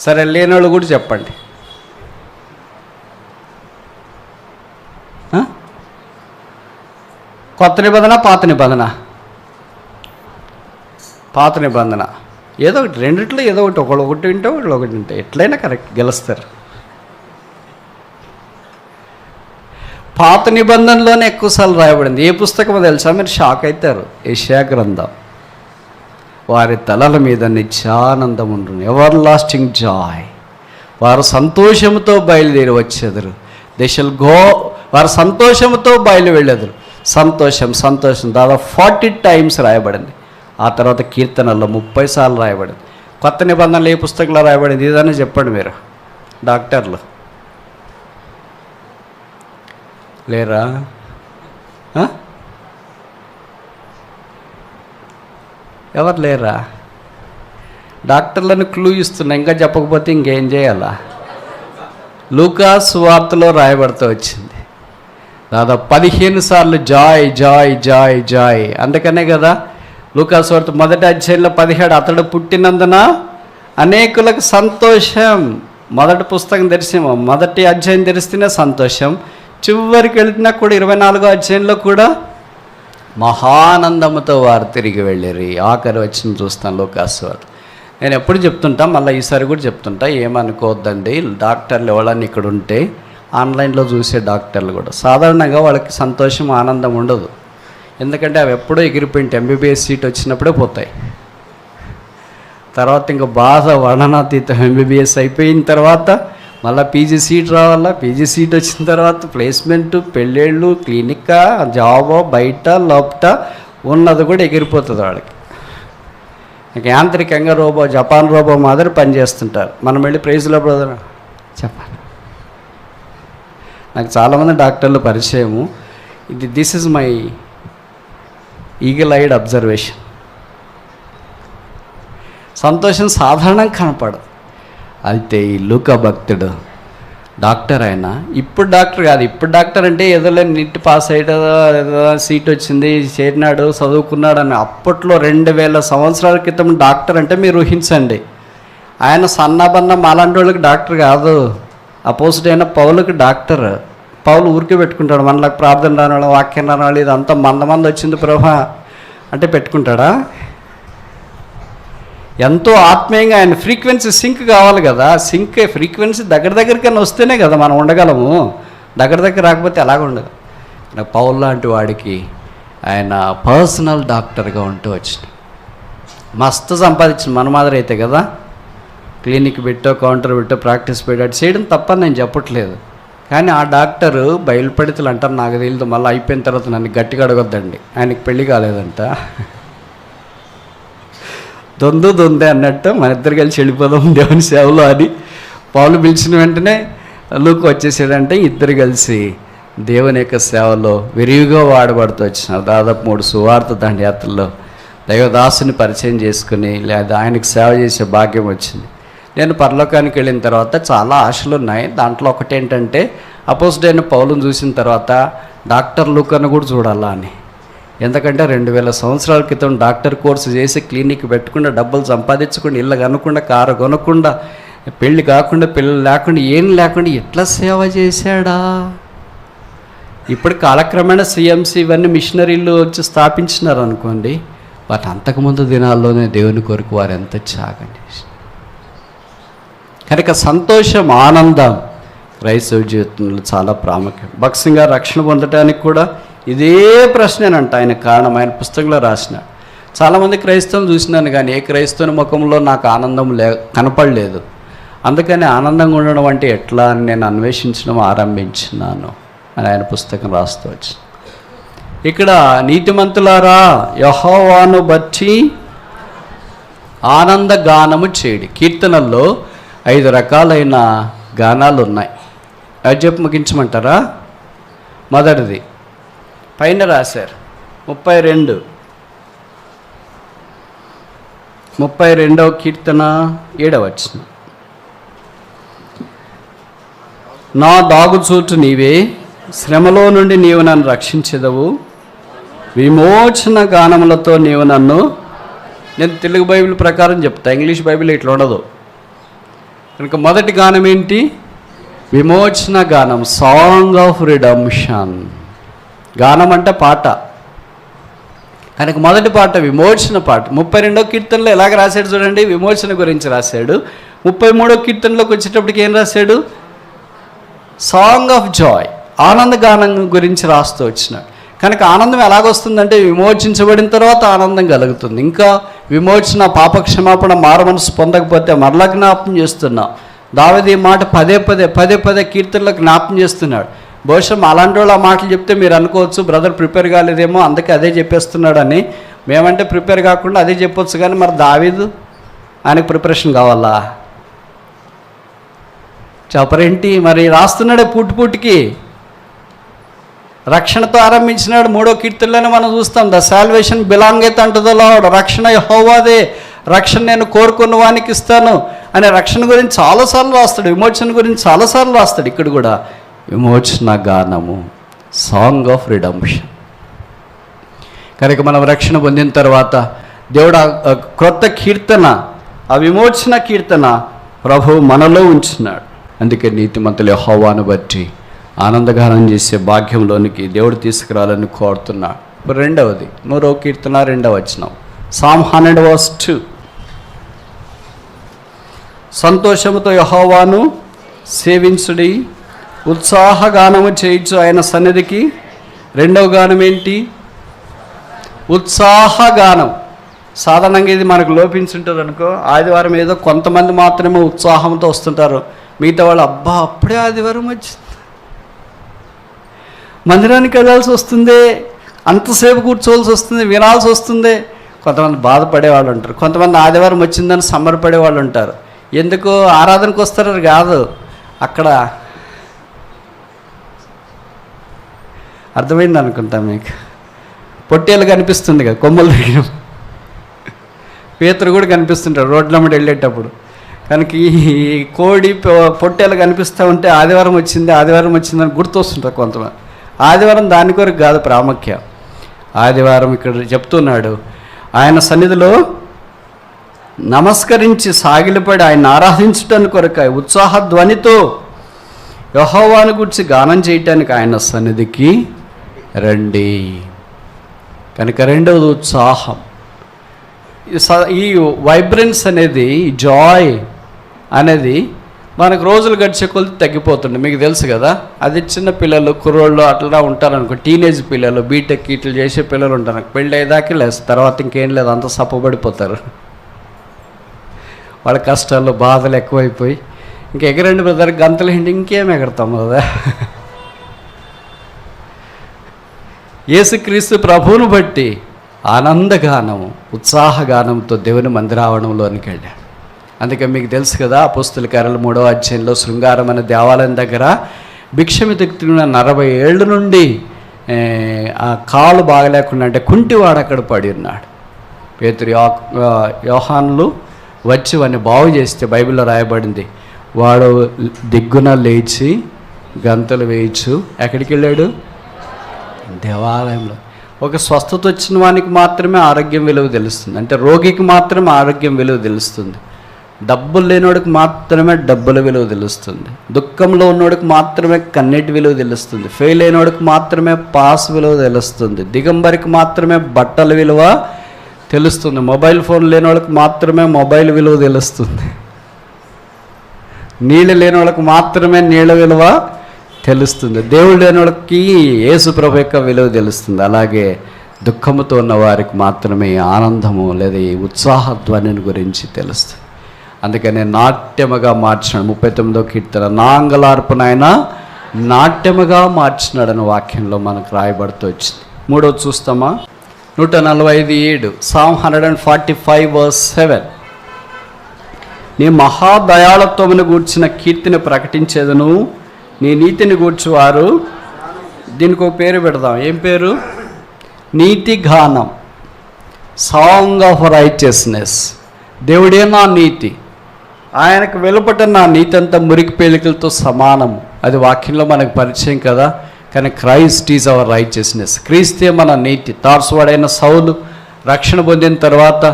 A: సరే, లేనోళ్ళు కూడా చెప్పండి. కొత్త నిబంధన, పాత నిబంధన? పాత నిబంధన. ఏదో ఒకటి, రెండిట్లో ఏదో ఒకటి, ఒకటి వింటే ఒకటి వింటే ఎట్లయినా కరెక్ట్ గెలుస్తారు. పాత నిబంధనలోనే ఎక్కువసార్లు రాయబడింది. ఏ పుస్తకమో తెలుసా? మీరు షాక్ అవుతారు. యెషయా గ్రంథం. వారి తలల మీద నిత్యానందం ఉంటుంది, ఎవర్ లాస్టింగ్ జాయ్. వారు సంతోషంతో బయలుదేరి వచ్చేదరు. They shall go. వారు సంతోషంతో బయలు వెళ్ళేదరు. సంతోషం, సంతోషం దాదాపు 40 టైమ్స్ రాయబడింది. ఆ తర్వాత కీర్తనల్లో 30 సార్లు రాయబడింది. కొత్త నిబంధనలు ఏ పుస్తకంలో రాయబడింది? ఇదనే చెప్పండి మీరు, డాక్టర్లు లేరా? ఎవరు లేరా? డాక్టర్లను క్లూ ఇస్తున్నా, ఇంకా చెప్పకపోతే ఇంకేం చేయాలా? లూకా సువార్తలో రాయబడుతూ వచ్చింది. దాదాపు 15 సార్లు జాయ్ జాయ్ జాయ్ జాయ్. అందుకనే కదా లూకా సువార్త 1వ అధ్యాయంలో 17, అతడు పుట్టినందున అనేకులకు సంతోషం. మొదటి పుస్తకం తెరిచేమో, 1వ అధ్యాయం తెరిస్తేనే సంతోషం. చివరికి వెళ్తున్నా కూడా 24వ అధ్యాయంలో కూడా మహానందముతో వారు తిరిగి వెళ్ళారు. ఆఖరి వచ్చిన చూస్తాను లూకా సువార్త. నేను ఎప్పుడు చెప్తుంటా, మళ్ళీ ఈసారి కూడా చెప్తుంటా, ఏమనుకోవద్దండి. డాక్టర్లు ఎవరన్నా ఇక్కడ ఉంటే ఆన్లైన్లో చూసే డాక్టర్లు కూడా సాధారణంగా వాళ్ళకి సంతోషం, ఆనందం ఉండదు. ఎందుకంటే అవి ఎప్పుడో ఎగిరిపోయింటే ఎంబీబీఎస్ సీట్ వచ్చినప్పుడే పోతాయి. తర్వాత ఇంకా బాధ వర్ణనాతీతం. ఎంబీబీఎస్ అయిపోయిన తర్వాత మళ్ళీ పీజీ సీట్ రావాలా, పీజీ సీట్ వచ్చిన తర్వాత ప్లేస్మెంటు, పెళ్ళిళ్ళు, క్లినికా, జాబో, బయట లోపట ఉన్నది కూడా ఎగిరిపోతుంది వాళ్ళకి. ఇక యాంత్రికంగా రోబో, జపాన్ రోబో మాదిరి పనిచేస్తుంటారు. మనం వెళ్ళి ప్రైజ్లో బ్రదర్ చెప్పాలి. నాకు చాలామంది డాక్టర్లు పరిచయము. This is my eagle I'd observation. సంతోషం సాధారణంగా కనపడదు. అయితే ఈ లూకా భక్తుడు డాక్టర్ అయినా, ఇప్పుడు డాక్టర్ కాదు. ఇప్పుడు డాక్టర్ అంటే ఏదో నీట్ పాస్ అయ్యాడు, ఏదో సీట్ వచ్చింది, చేరినాడు, చదువుకున్నాడు అని. అప్పట్లో 2000 సంవత్సరాల క్రితం డాక్టర్ అంటే మీరు ఊహించండి. ఆయన సన్నబన్న మాలాంటి వాళ్ళకి డాక్టర్ కాదు. అపోజిట్ అయిన పౌలుకి డాక్టర్. పౌలు ఊరికే పెట్టుకుంటాడు. మనలకు ప్రార్థన రాని, వాక్యం రాని, ఇదంతా మందమంది వచ్చింది ప్రభా అంటే పెట్టుకుంటాడా? ఎంతో ఆత్మీయంగా ఆయన ఫ్రీక్వెన్సీ సింక్ కావాలి కదా. సింక్ ఫ్రీక్వెన్సీ దగ్గరకన్నా వస్తేనే కదా మనం ఉండగలము. దగ్గర రాకపోతే ఎలాగ ఉండదు. పౌల్ లాంటి వాడికి ఆయన పర్సనల్ డాక్టర్గా ఉంటూ వచ్చిన మస్తు సంపాదించిన. మన మాదిరి అయితే కదా క్లినిక్ పెట్టో, కౌంటర్ పెట్టో, ప్రాక్టీస్ పెట్టో అది చేయడం తప్పని నేను చెప్పట్లేదు. కానీ ఆ డాక్టరు బయలుపడితులు అంటారు, నాకు తెలియదు. మళ్ళీ అయిపోయిన తర్వాత నన్ను గట్టిగా అడగొద్దండి, ఆయనకి పెళ్ళి కాలేదంట. దొందే అన్నట్టు మన ఇద్దరు కలిసి వెళ్ళిపోదాం దేవుని సేవలో అని పౌలు పిలిచిన వెంటనే లూకా వచ్చేసాడంటే ఇద్దరు కలిసి దేవుని యొక్క సేవలో విరివిగా వాడబడుతూ వచ్చినారు. దాదాపు 3 సువార్త దండయాత్రల్లో దైవదాసుని పరిచయం చేసుకుని లేదా ఆయనకు సేవ చేసే భాగ్యం వచ్చింది. నేను పరలోకానికి వెళ్ళిన తర్వాత చాలా ఆశలు ఉన్నాయి. దాంట్లో ఒకటి ఏంటంటే అపోజిట్ అయిన పౌలును చూసిన తర్వాత డాక్టర్ లూకాను కూడా చూడాలా అని. ఎందుకంటే 2000 సంవత్సరాల క్రితం డాక్టర్ కోర్సు చేసి క్లినిక్ పెట్టకుండా, డబ్బులు సంపాదించకుండా, ఇళ్ళ కొనకుండా, కారు కొనకుండా, పెళ్ళి కాకుండా, పిల్లలు లేకుండా, ఏం లేకుండా ఎట్లా సేవ చేశాడా? ఇప్పుడు కాలక్రమేణా సిఎంసి ఇవన్నీ మిషనరీలు వచ్చి స్థాపించినారు అనుకోండి. బట్ అంతకుముందు దినాల్లోనే దేవుని కొరకు వారు ఎంత త్యాగం చేసి. కనుక సంతోషం, ఆనందం క్రైస్తవ జీవితంలో చాలా ప్రాముఖ్యం. భక్తంగా రక్షణ పొందడానికి కూడా ఇదే ప్రశ్నేనంట ఆయన కారణం. ఆయన పుస్తకంలో రాసిన చాలామంది క్రైస్తవులు చూసినాను, కానీ ఏ క్రైస్తవుని ముఖంలో నాకు ఆనందం కనపడలేదు. అందుకని ఆనందంగా ఉండడం అంటే ఎట్లా అని నేను అన్వేషించడం ఆరంభించినాను. అని ఆయన పుస్తకం రాస్తూ వచ్చి. ఇక్కడ నీతిమంతులారా యెహోవాను బట్టి ఆనంద గానము చేయడి. కీర్తనల్లో 5 రకాలైన గానాలు ఉన్నాయి. అది చెప్పి ముగించమంటారా? మొదటిది పైన రాశారు 32వ కీర్తన 7వ వచనం. నా దాగుచోటు నీవే, శ్రమలో నుండి నీవు నన్ను రక్షించెదవు, విమోచన గానములతో నీవు నన్ను. నేను తెలుగు బైబిల్ ప్రకారం చెప్తా, ఇంగ్లీష్ బైబిల్ ఇట్లా ఉండదు కనుక మొదటి గానం ఏంటి? విమోచన గానం, సాంగ్ ఆఫ్ రిడమ్షన్. గానం అంటే పాట కనుక మొదటి పాట విమోచన పాట. 32వ కీర్తనలో ఎలాగ రాశాడు చూడండి, విమోచన గురించి రాశాడు. 33వ కీర్తనలోకి వచ్చేటప్పటికి ఏం రాశాడు? సాంగ్ ఆఫ్ జాయ్, ఆనంద గానం గురించి రాస్తూ వచ్చినాడు. కనుక ఆనందం ఎలాగొస్తుందంటే విమోచించబడిన తర్వాత ఆనందం కలుగుతుంది. ఇంకా విమోచన, పాపక్షమాపణ, మారుమనసు పొందకపోతే మరలా జ్ఞాపం చేస్తున్నాం. దావీదు ఈ మాట పదే పదే కీర్తనలో జ్ఞాపం చేస్తున్నాడు. బహుశా అలాంటి వాళ్ళు ఆ మాటలు చెప్తే మీరు అనుకోవచ్చు బ్రదర్ ప్రిపేర్ కాలేదేమో అందుకే అదే చెప్పేస్తున్నాడని. మేమంటే ప్రిపేర్ కాకుండా అదే చెప్పొచ్చు, కానీ మరి దావీదు ఆయనకు ప్రిపరేషన్ కావాలా? చెప్పరేంటి? మరి రాస్తున్నాడే పుట్టుకి రక్షణతో ఆరంభించినాడు. 3వ కీర్తనలోనే మనం చూస్తాం, the salvation బిలాంగెత్ unto the lord, రక్షణ యెహోవాదే, రక్షణ నేను కోరుకున్న వానికి ఇస్తాను అనే రక్షణ గురించి చాలాసార్లు రాస్తాడు. విమోచన గురించి చాలాసార్లు రాస్తాడు. ఇక్కడ కూడా విమోచన గానము, సాంగ్ ఆఫ్ రిడమ్షన్. కనుక మనం రక్షణ పొందిన తర్వాత దేవుడు క్రొత్త కీర్తన, ఆ విమోచన కీర్తన ప్రభువు మనలో ఉంచున్నాడు. అందుకే నీతిమంతులు యెహోవాను బట్టి ఆనందగానం చేసే భాగ్యంలోనికి దేవుడు తీసుకురావాలని కోరుతున్నాడు. ఇప్పుడు రెండవది 100వ కీర్తన 2వ వచనం, సామ్ 100:2. సంతోషముతో యెహోవాను సేవించుడి, ఉత్సాహగానము చేయించు ఆయన సన్నిధికి. రెండవ గానం ఏంటి? ఉత్సాహగానం. సాధారణంగా ఇది మనకు లోపించుంటుంది అనుకో. ఆదివారం ఏదో కొంతమంది మాత్రమే ఉత్సాహంతో వస్తుంటారు, మిగతా వాళ్ళు అబ్బా అప్పుడే ఆదివారం వచ్చింది, మందిరానికి వెళ్ళాల్సి వస్తుంది, అంతసేపు కూర్చోవలసి వస్తుంది, వినాల్సి వస్తుంది. కొంతమంది బాధపడేవాళ్ళు ఉంటారు, కొంతమంది ఆదివారం వచ్చిందని సంబరపడేవాళ్ళు ఉంటారు. ఎందుకు ఆరాధనకు వస్తారు కాదు, అక్కడ అర్థమైంది అనుకుంటా మీకు. పొట్టేలు కనిపిస్తుంది కదా కొమ్మలు దగ్గర, పేతురు కూడా కనిపిస్తుంటారు రోడ్లమ్మడి వెళ్ళేటప్పుడు. కనుక ఈ కోడి పొట్టేలు కనిపిస్తూ ఉంటే ఆదివారం వచ్చిందని గుర్తొస్తుంటారు కొంతమంది. ఆదివారం దాని కొరకు కాదు ప్రాముఖ్యం. ఆదివారం ఇక్కడ చెప్తున్నాడు, ఆయన సన్నిధిలో నమస్కరించి సాగిలపడి ఆయన ఆరాధించటానికి కొరకు ఉత్సాహ ధ్వనితో యెహోవాను గురించి గానం చేయటానికి ఆయన సన్నిధికి రండి. కనుక రెండవది ఉత్సాహం. ఈ వైబ్రెన్స్ అనేది, జాయ్ అనేది మనకు రోజులు గడిచే కొద్ది తగ్గిపోతుంది. మీకు తెలుసు కదా, అది చిన్న పిల్లలు, కుర్రోళ్ళు అట్లా ఉంటారనుకో, టీనేజ్ పిల్లలు, బీటెక్ ఇట్లు చేసే పిల్లలు ఉంటారు. పెళ్ళి అయ్యేదాకా లేదు, తర్వాత ఇంకేం లేదు, అంత సప్పబడిపోతారు. వాళ్ళ కష్టాలు బాధలు ఎక్కువైపోయి ఇంక ఎగరండి బ్రదర్ గంతలు hinడి ఇంకేం ఎగరతాం కదా. యేసుక్రీస్తు ప్రభువును బట్టి ఆనందగానము, ఉత్సాహగానంతో దేవుని మందిరావడంలోనికి వెళ్ళాడు. అందుకే మీకు తెలుసు కదా, అపోస్తుల కార్యాలు 3వ అధ్యాయంలో శృంగారం అనే దేవాలయం దగ్గర భిక్షమెతుకుతున్న 40 ఏళ్ళ నుండి ఆ కాలు బాగలేకుండా అంటే కుంటివాడు అక్కడ పడి ఉన్నాడు. పేతురు యోహానులు వచ్చి వాడిని బాగు చేస్తే బైబిల్లో రాయబడింది, వాడు దిగ్గున లేచి గంతలు వేయచ్చు ఎక్కడికి వెళ్ళాడు? దేవాలయంలో. ఒక స్వస్థత వచ్చిన వానికి మాత్రమే ఆరోగ్యం విలువ తెలుస్తుంది, అంటే రోగికి మాత్రమే ఆరోగ్యం విలువ తెలుస్తుంది. డబ్బులు లేనివాడికి మాత్రమే డబ్బుల విలువ తెలుస్తుంది. దుఃఖంలో ఉన్నవాడికి మాత్రమే కన్నీటి విలువ తెలుస్తుంది. ఫెయిల్ అయినవాడికి మాత్రమే పాస్ విలువ తెలుస్తుంది. దిగంబరికి మాత్రమే బట్టల విలువ తెలుస్తుంది. మొబైల్ ఫోన్ లేని వాళ్ళకి మాత్రమే మొబైల్ విలువ తెలుస్తుంది. నీళ్ళు లేని వాళ్ళకి మాత్రమే నీళ్ళ విలువ తెలుస్తుంది. దేవుడు లేని వాళ్ళకి యేసు ప్రభు యొక్క విలువ తెలుస్తుంది. అలాగే దుఃఖముతో ఉన్న వారికి మాత్రమే ఆనందము లేదా ఈ ఉత్సాహ ధ్వనిని గురించి తెలుస్తుంది. అందుకనే నాట్యముగా మార్చాడు. 39వ కీర్తన, నా అంగలార్పునైనా నాట్యముగా మార్చినాడని వాక్యంలో మనకు రాయబడుతూ వచ్చింది. మూడోది చూస్తామా? 145:7 Psalm 145:7 నీ మహాదయాళత్వమును గూర్చిన కీర్తిని ప్రకటించేదను, నీ నీతిని గూర్చువారు, దీనికి ఒక పేరు పెడదాం. ఏం పేరు? నీతి గానం, సాంగ్ ఆఫ్ రైచియస్నెస్. దేవుడే నా నీతి, ఆయనకు వెలుపట నా నీతి అంతా మురికి పేలికలతో సమానము. అది వాక్యంలో మనకు పరిచయం కదా. కానీ క్రైస్ట్ ఈజ్ అవర్ రైచియస్నెస్. క్రీస్తే మన నీతి. తార్సువాడైన సౌలు రక్షణ పొందిన తర్వాత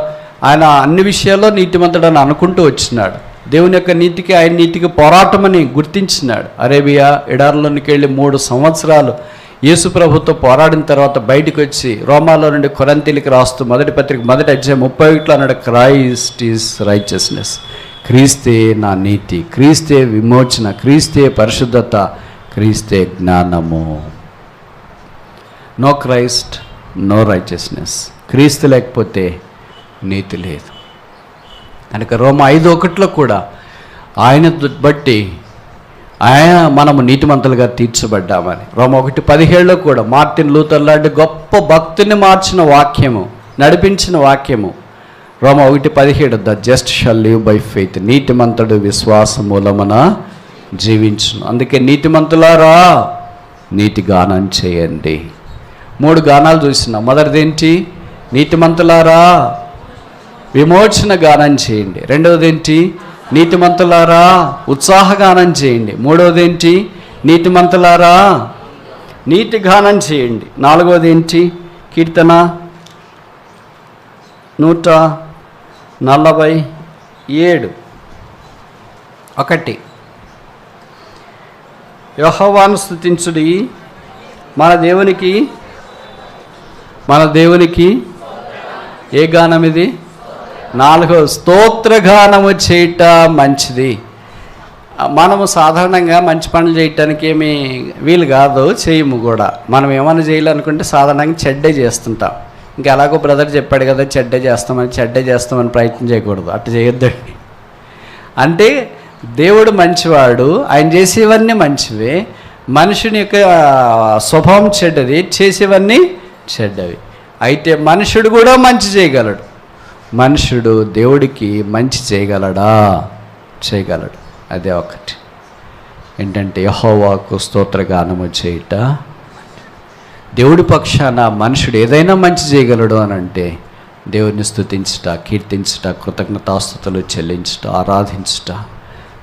A: ఆయన అన్ని విషయాల్లో నీతిమంతుడని అనుకుంటూ వచ్చినాడు. దేవుని యొక్క నీతికి, ఆయన నీతికి పోరాటమని గుర్తించినాడు. అరేబియా ఎడారిలోనికి వెళ్ళి 3 సంవత్సరాలు యేసు ప్రభుతో పోరాడిన తర్వాత బయటికి వచ్చి రోమాలో నుండి కొరింథీయులకు రాస్తూ మొదటి పత్రిక 1వ అధ్యాయం 31 అన్నాడు, క్రైస్ట్ ఈజ్ రైచియస్నెస్. క్రీస్తే నా నీతి, క్రీస్తే విమోచన, క్రీస్తే పరిశుద్ధత, క్రీస్తే జ్ఞానము. No Christ no righteousness. క్రీస్తు లేకపోతే నీతి లేదు. కనుక రోమా 5:1 కూడా ఆయన బట్టి మనము నీతిమంతులుగా తీర్చబడ్డామని. రోమా 1:17 కూడా మార్టిన్ లూథర్ లాంటి గొప్ప భక్తుని మార్చిన వాక్యము, నడిపించిన వాక్యము. రోమా 1:17 the just shall live by faith. నీతిమంతుడు విశ్వాస మూలమున జీవించును. అందుకే నీతిమంతులారా నీతి గానం చేయండి. 3 గానాలు చూసినాం. మొదటిదేంటి? నీతిమంతులారా విమోచన గానం చేయండి. రెండవదేంటి? నీతిమంతులారా ఉత్సాహగానం చేయండి. మూడవదేంటి? నీతిమంతులారా నీతి గానం చేయండి. 4వదేంటి? కీర్తన 147:1 యెహోవాను స్తుతించుడి, మన దేవునికి ఏ గానం ఇది? 4 స్తోత్రగానము చేయట మంచిది. మనము సాధారణంగా మంచి పనులు చేయటానికి ఏమీ వీలు కాదు, చేయము కూడా. మనం ఏమైనా చేయాలనుకుంటే సాధారణంగా చెడ్డే చేస్తుంటాం. ఇంకా ఎలాగో బ్రదర్ చెప్పాడు కదా, చెడ్డే చేస్తామని ప్రయత్నం చేయకూడదు. అట్లా చేయొద్దండి. అంటే దేవుడు మంచివాడు, ఆయన చేసేవన్నీ మంచివే. మనుషుని యొక్క స్వభావం చెడ్డది, చేసేవన్నీ చెడ్డవి. అయితే మనుషుడు కూడా మంచి చేయగలడు. మనుషుడు దేవుడికి మంచి చేయగలడా? చేయగలడు. అదే ఒకటి ఏంటంటే యెహోవాకు స్తోత్రగానము చేయుట. దేవుడి పక్షాన మనుషుడు ఏదైనా మంచి చేయగలడు అని అంటే దేవుడిని స్తుతించుట, కీర్తించుట, కృతజ్ఞతాస్తుతులు చెల్లించుట, ఆరాధించుట,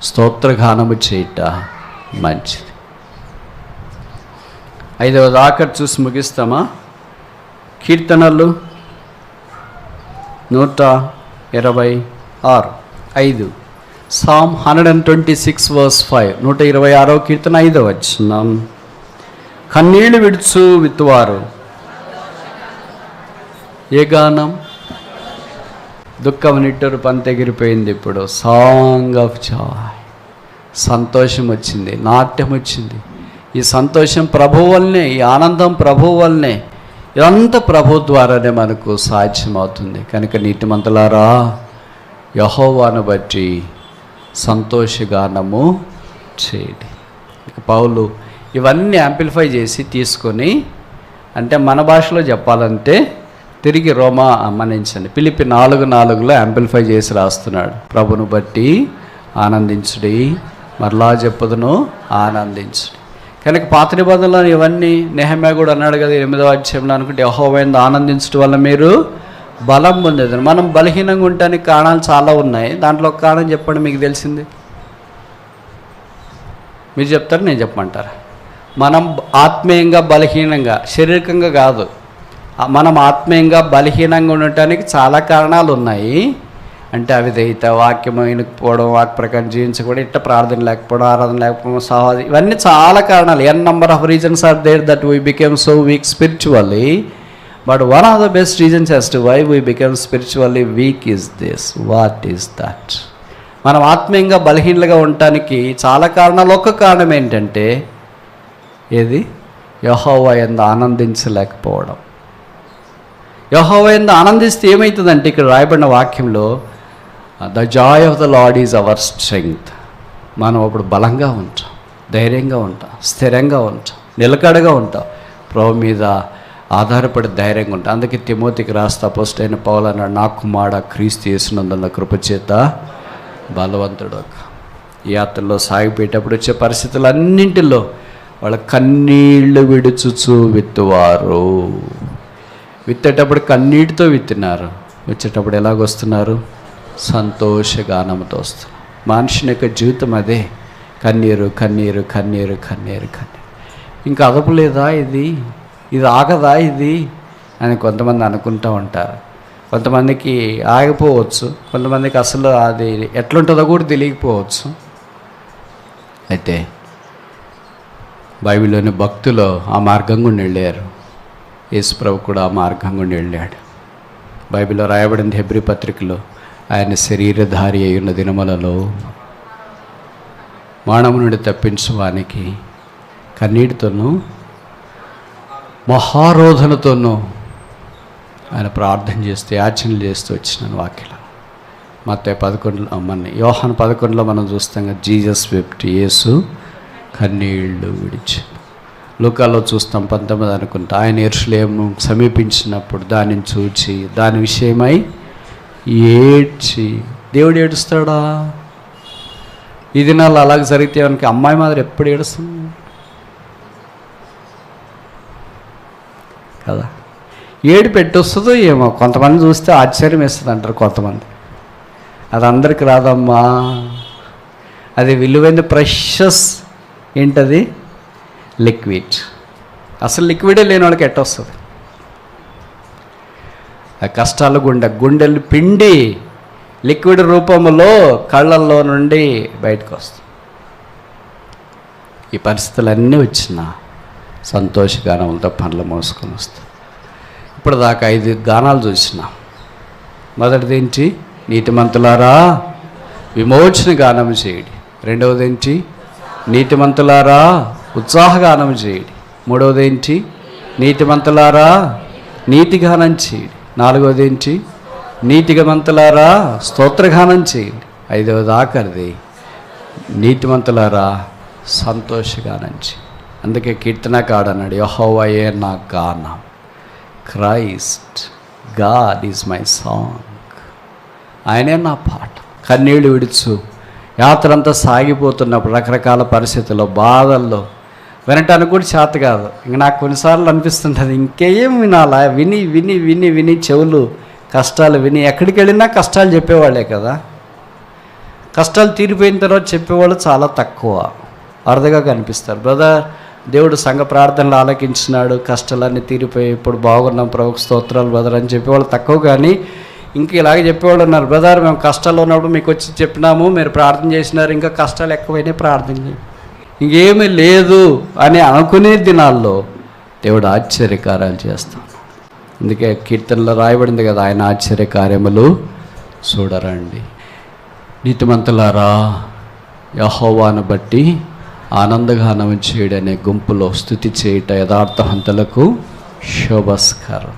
A: స్తోత్రగానము చేయుట మంచిది. 5వది ఆఖరి చూసి ముగిస్తామా? కీర్తనలు 126:5 Psalm 126:5 126వ కీర్తన 5వ వచనం. కన్నీళ్లు విడుచు విత్తువారు ఏ గానం? దుఃఖం నిట్టూరు పంతెగిరిపోయింది. ఇప్పుడు సాంగ్ ఆఫ్ జాయ్. సంతోషం వచ్చింది, నాట్యం వచ్చింది. ఈ సంతోషం ప్రభువు వల్లనే, ఈ ఆనందం ప్రభువు వల్లనే, ఇదంతా ప్రభు ద్వారానే మనకు సాధ్యమవుతుంది. కనుక నీతిమంతులారా యెహోవాను బట్టి సంతోషగానము చేయండి. ఇక పౌలు ఇవన్నీ యాంప్లిఫై చేసి తీసుకొని, అంటే మన భాషలో చెప్పాలంటే తిరిగి రోమా అమ్మనించండి ఫిలిప్పి 4:4 యాంప్లిఫై చేసి రాస్తున్నాడు. ప్రభును బట్టి ఆనందించుడి, మరలా చెప్పుదును ఆనందించుడి. కనుక పాత నిబంధనలో ఇవన్నీ నెహెమ్యా కూడా అన్నాడు కదా 8వ అధ్యాయంలో అనుకుంటే, యెహోవా యందు ఆనందించడం వల్ల మీరు బలం పొందేది. మనం బలహీనంగా ఉండటానికి కారణాలు చాలా ఉన్నాయి. దాంట్లో ఒక కారణం చెప్పండి మీకు తెలిసింది. మీరు చెప్తారు, నేను చెప్పమంటారా? మనం ఆత్మీయంగా బలహీనంగా, శారీరకంగా కాదు, మనం ఆత్మీయంగా బలహీనంగా ఉండటానికి చాలా కారణాలు ఉన్నాయి. అంటే అవిధేయత, వాక్యం వినకపోవడం, వాక్ ప్రకారం జీవించకపోవడం, ఇట్ట ప్రార్థన లేకపోవడం, ఆరాధన లేకపోవడం, సహోదరి, ఇవన్నీ చాలా కారణాలు. n number of reasons are there that we became so weak spiritually, but one of the best reasons as to why we became spiritually weak is this. What is that? మనం ఆత్మీయంగా బలహీనలుగా ఉండటానికి చాలా కారణాలు. ఒక్క కారణం ఏంటంటే ఏది? యెహోవా యందు ఆనందించలేకపోవడం. యెహోవా యందు ఆనందిస్తే ఏమవుతుందంటే ఇక్కడ రాయబడిన వాక్యంలో the Joy of the lord is our strength. మనం అప్పుడు బలంగా ఉంటాం. ధైర్యంగా ఉంటాం, స్థిరంగా ఉంటాం, నిలకడగా ఉంటాం, ప్రభు మీద ఆధారపడి ధైర్యంగా ఉంటాం. అందుకే తిమోతికి రాస్తా అపోస్తలుడైన పౌలు అన్నాడు, నా కుమారుడా క్రీస్తు యేసునందున్న కృపచేత బలవంతుడు. ఈ యాత్రలో సాగిపోయేటప్పుడు వచ్చే పరిస్థితులన్నింటిలో వాళ్ళ కన్నీళ్లు విడుచుచు విత్తువారు. విత్తేటప్పుడు కన్నీటితో విత్తినారు, వచ్చేటప్పుడు ఎలాగొస్తున్నారు? సంతోషగానంతో వస్తున్నారు. మనుషుని యొక్క జీవితం అదే, కన్నీరు కన్నీరు కన్నీరు కన్నీరు కన్నీరు. ఇంకా అదపు లేదా, ఇది ఆగదా ఇది అని కొంతమంది అనుకుంటూ ఉంటారు. కొంతమందికి ఆగిపోవచ్చు, కొంతమందికి అసలు అది ఎట్లుంటుందో కూడా తెలియకపోవచ్చు. అయితే బైబిల్లోని భక్తులు ఆ మార్గం గుండా వెళ్ళారు, యేసుప్రభు కూడా ఆ మార్గం గుండా వెళ్ళాడు. బైబిల్లో రాయబడింది హెబ్రీ పత్రికలో, ఆయన శరీరధారి అయి ఉన్న దినములలో మానవు నుండి తప్పించువానికి కన్నీటితోనూ మహారోధనతోనూ ఆయన ప్రార్థన చేస్తూ యాచనలు చేస్తూ వచ్చినాను. వాక్యం మత్తయి 11 మన యోహాను 11లో మనం చూస్తాం కదా, జీసస్ వెప్ట్, యేసు కన్నీళ్లు విడిచి. లూకాలో చూస్తాం 19 అనుకుంటా, ఆయన యెరూషలేమును సమీపించినప్పుడు దానిని చూచి దాని విషయమై ఏడ్చి. దేవుడు ఏడుస్తాడా? ఈ దినాల్లో అలాగ జరిగితే మనకి అమ్మాయి మాదిరి ఎప్పుడు ఏడుస్తుంది కదా. ఏడు పెట్టొస్తుందో ఏమో, కొంతమంది చూస్తే ఆశ్చర్యం వేస్తుంది అంటారు కొంతమంది. అది అందరికి రాదమ్మా, అది విలువైన ప్రెషస్ ఏంటది, లిక్విడ్. అసలు లిక్విడే లేని వాళ్ళకి ఎట్టొస్తుంది? ఆ కష్టాల గుండెలు పిండి లిక్విడ్ రూపంలో కళ్ళల్లో నుండి బయటకు వస్తుంది. ఈ పరిస్థితులన్నీ వచ్చిన సంతోషగానంతో పనులు మోసుకొని వస్తాయి. ఇప్పుడు దాకా 5 గానాలు చూసిన. మొదటిది ఏంటి? నీతిమంతులారా విమోచన గానం చేయడి. రెండవది ఏంటి? నీతిమంతులారా ఉత్సాహగానం చేయడి. మూడవది ఏంటి? నీతిమంతులారా నీతిగానం చేయడి. నాలుగవది ఏంటి? నీతిమంతులారా స్తోత్రగానం చేయండి. ఐదవది ఆఖరిది, నీతిమంతులారా సంతోషగానం చేయండి. అందుకే కీర్తనకాడు అన్నాడు, యెహోవాయే నా గానం, Christ God is my song. ఆయనే నా పాట. కన్నీళ్ళు విడుచు యాత్ర అంతా సాగిపోతున్నప్పుడు రకరకాల పరిస్థితుల్లో, బాధల్లో వినటానికి కూడా చేత కాదు. ఇంక నాకు కొన్నిసార్లు అనిపిస్తుంటుంది, ఇంకేం వినాలా, విని విని విని విని చెవులు కష్టాలు విని. ఎక్కడికి వెళ్ళినా కష్టాలు చెప్పేవాళ్ళే కదా. కష్టాలు తీరిపోయిన తర్వాత చెప్పేవాళ్ళు చాలా తక్కువ, అరుదుగా కనిపిస్తారు. బ్రదర్, దేవుడు సంఘ ప్రార్థనలు ఆలకించినాడు, కష్టాలన్నీ తీరిపోయి ఇప్పుడు బాగున్నాం, ప్రభుకు స్తోత్రాలు బ్రదర్ అని చెప్పేవాళ్ళు తక్కువ. కానీ ఇంక ఇలాగే చెప్పేవాళ్ళు ఉన్నారు, బ్రదర్ మేము కష్టాల్లో ఉన్నప్పుడు మీకు వచ్చి చెప్పినాము, మీరు ప్రార్థన చేసినారు, ఇంకా కష్టాలు ఎక్కువైనాయి, ప్రార్థన చేయి, ఇంకేమీ లేదు అని అనుకునే దినాల్లో దేవుడు ఆశ్చర్యకార్యాలు చేస్తాడు. అందుకే కీర్తనలో రాయబడింది కదా, ఆయన ఆశ్చర్యకార్యములు చూడరండి. నీతిమంతులారా యెహోవాను బట్టి ఆనందగానం చేయడనే గుంపులో స్తుతి చేయుట యథార్థవంతులకు శోభస్కరం.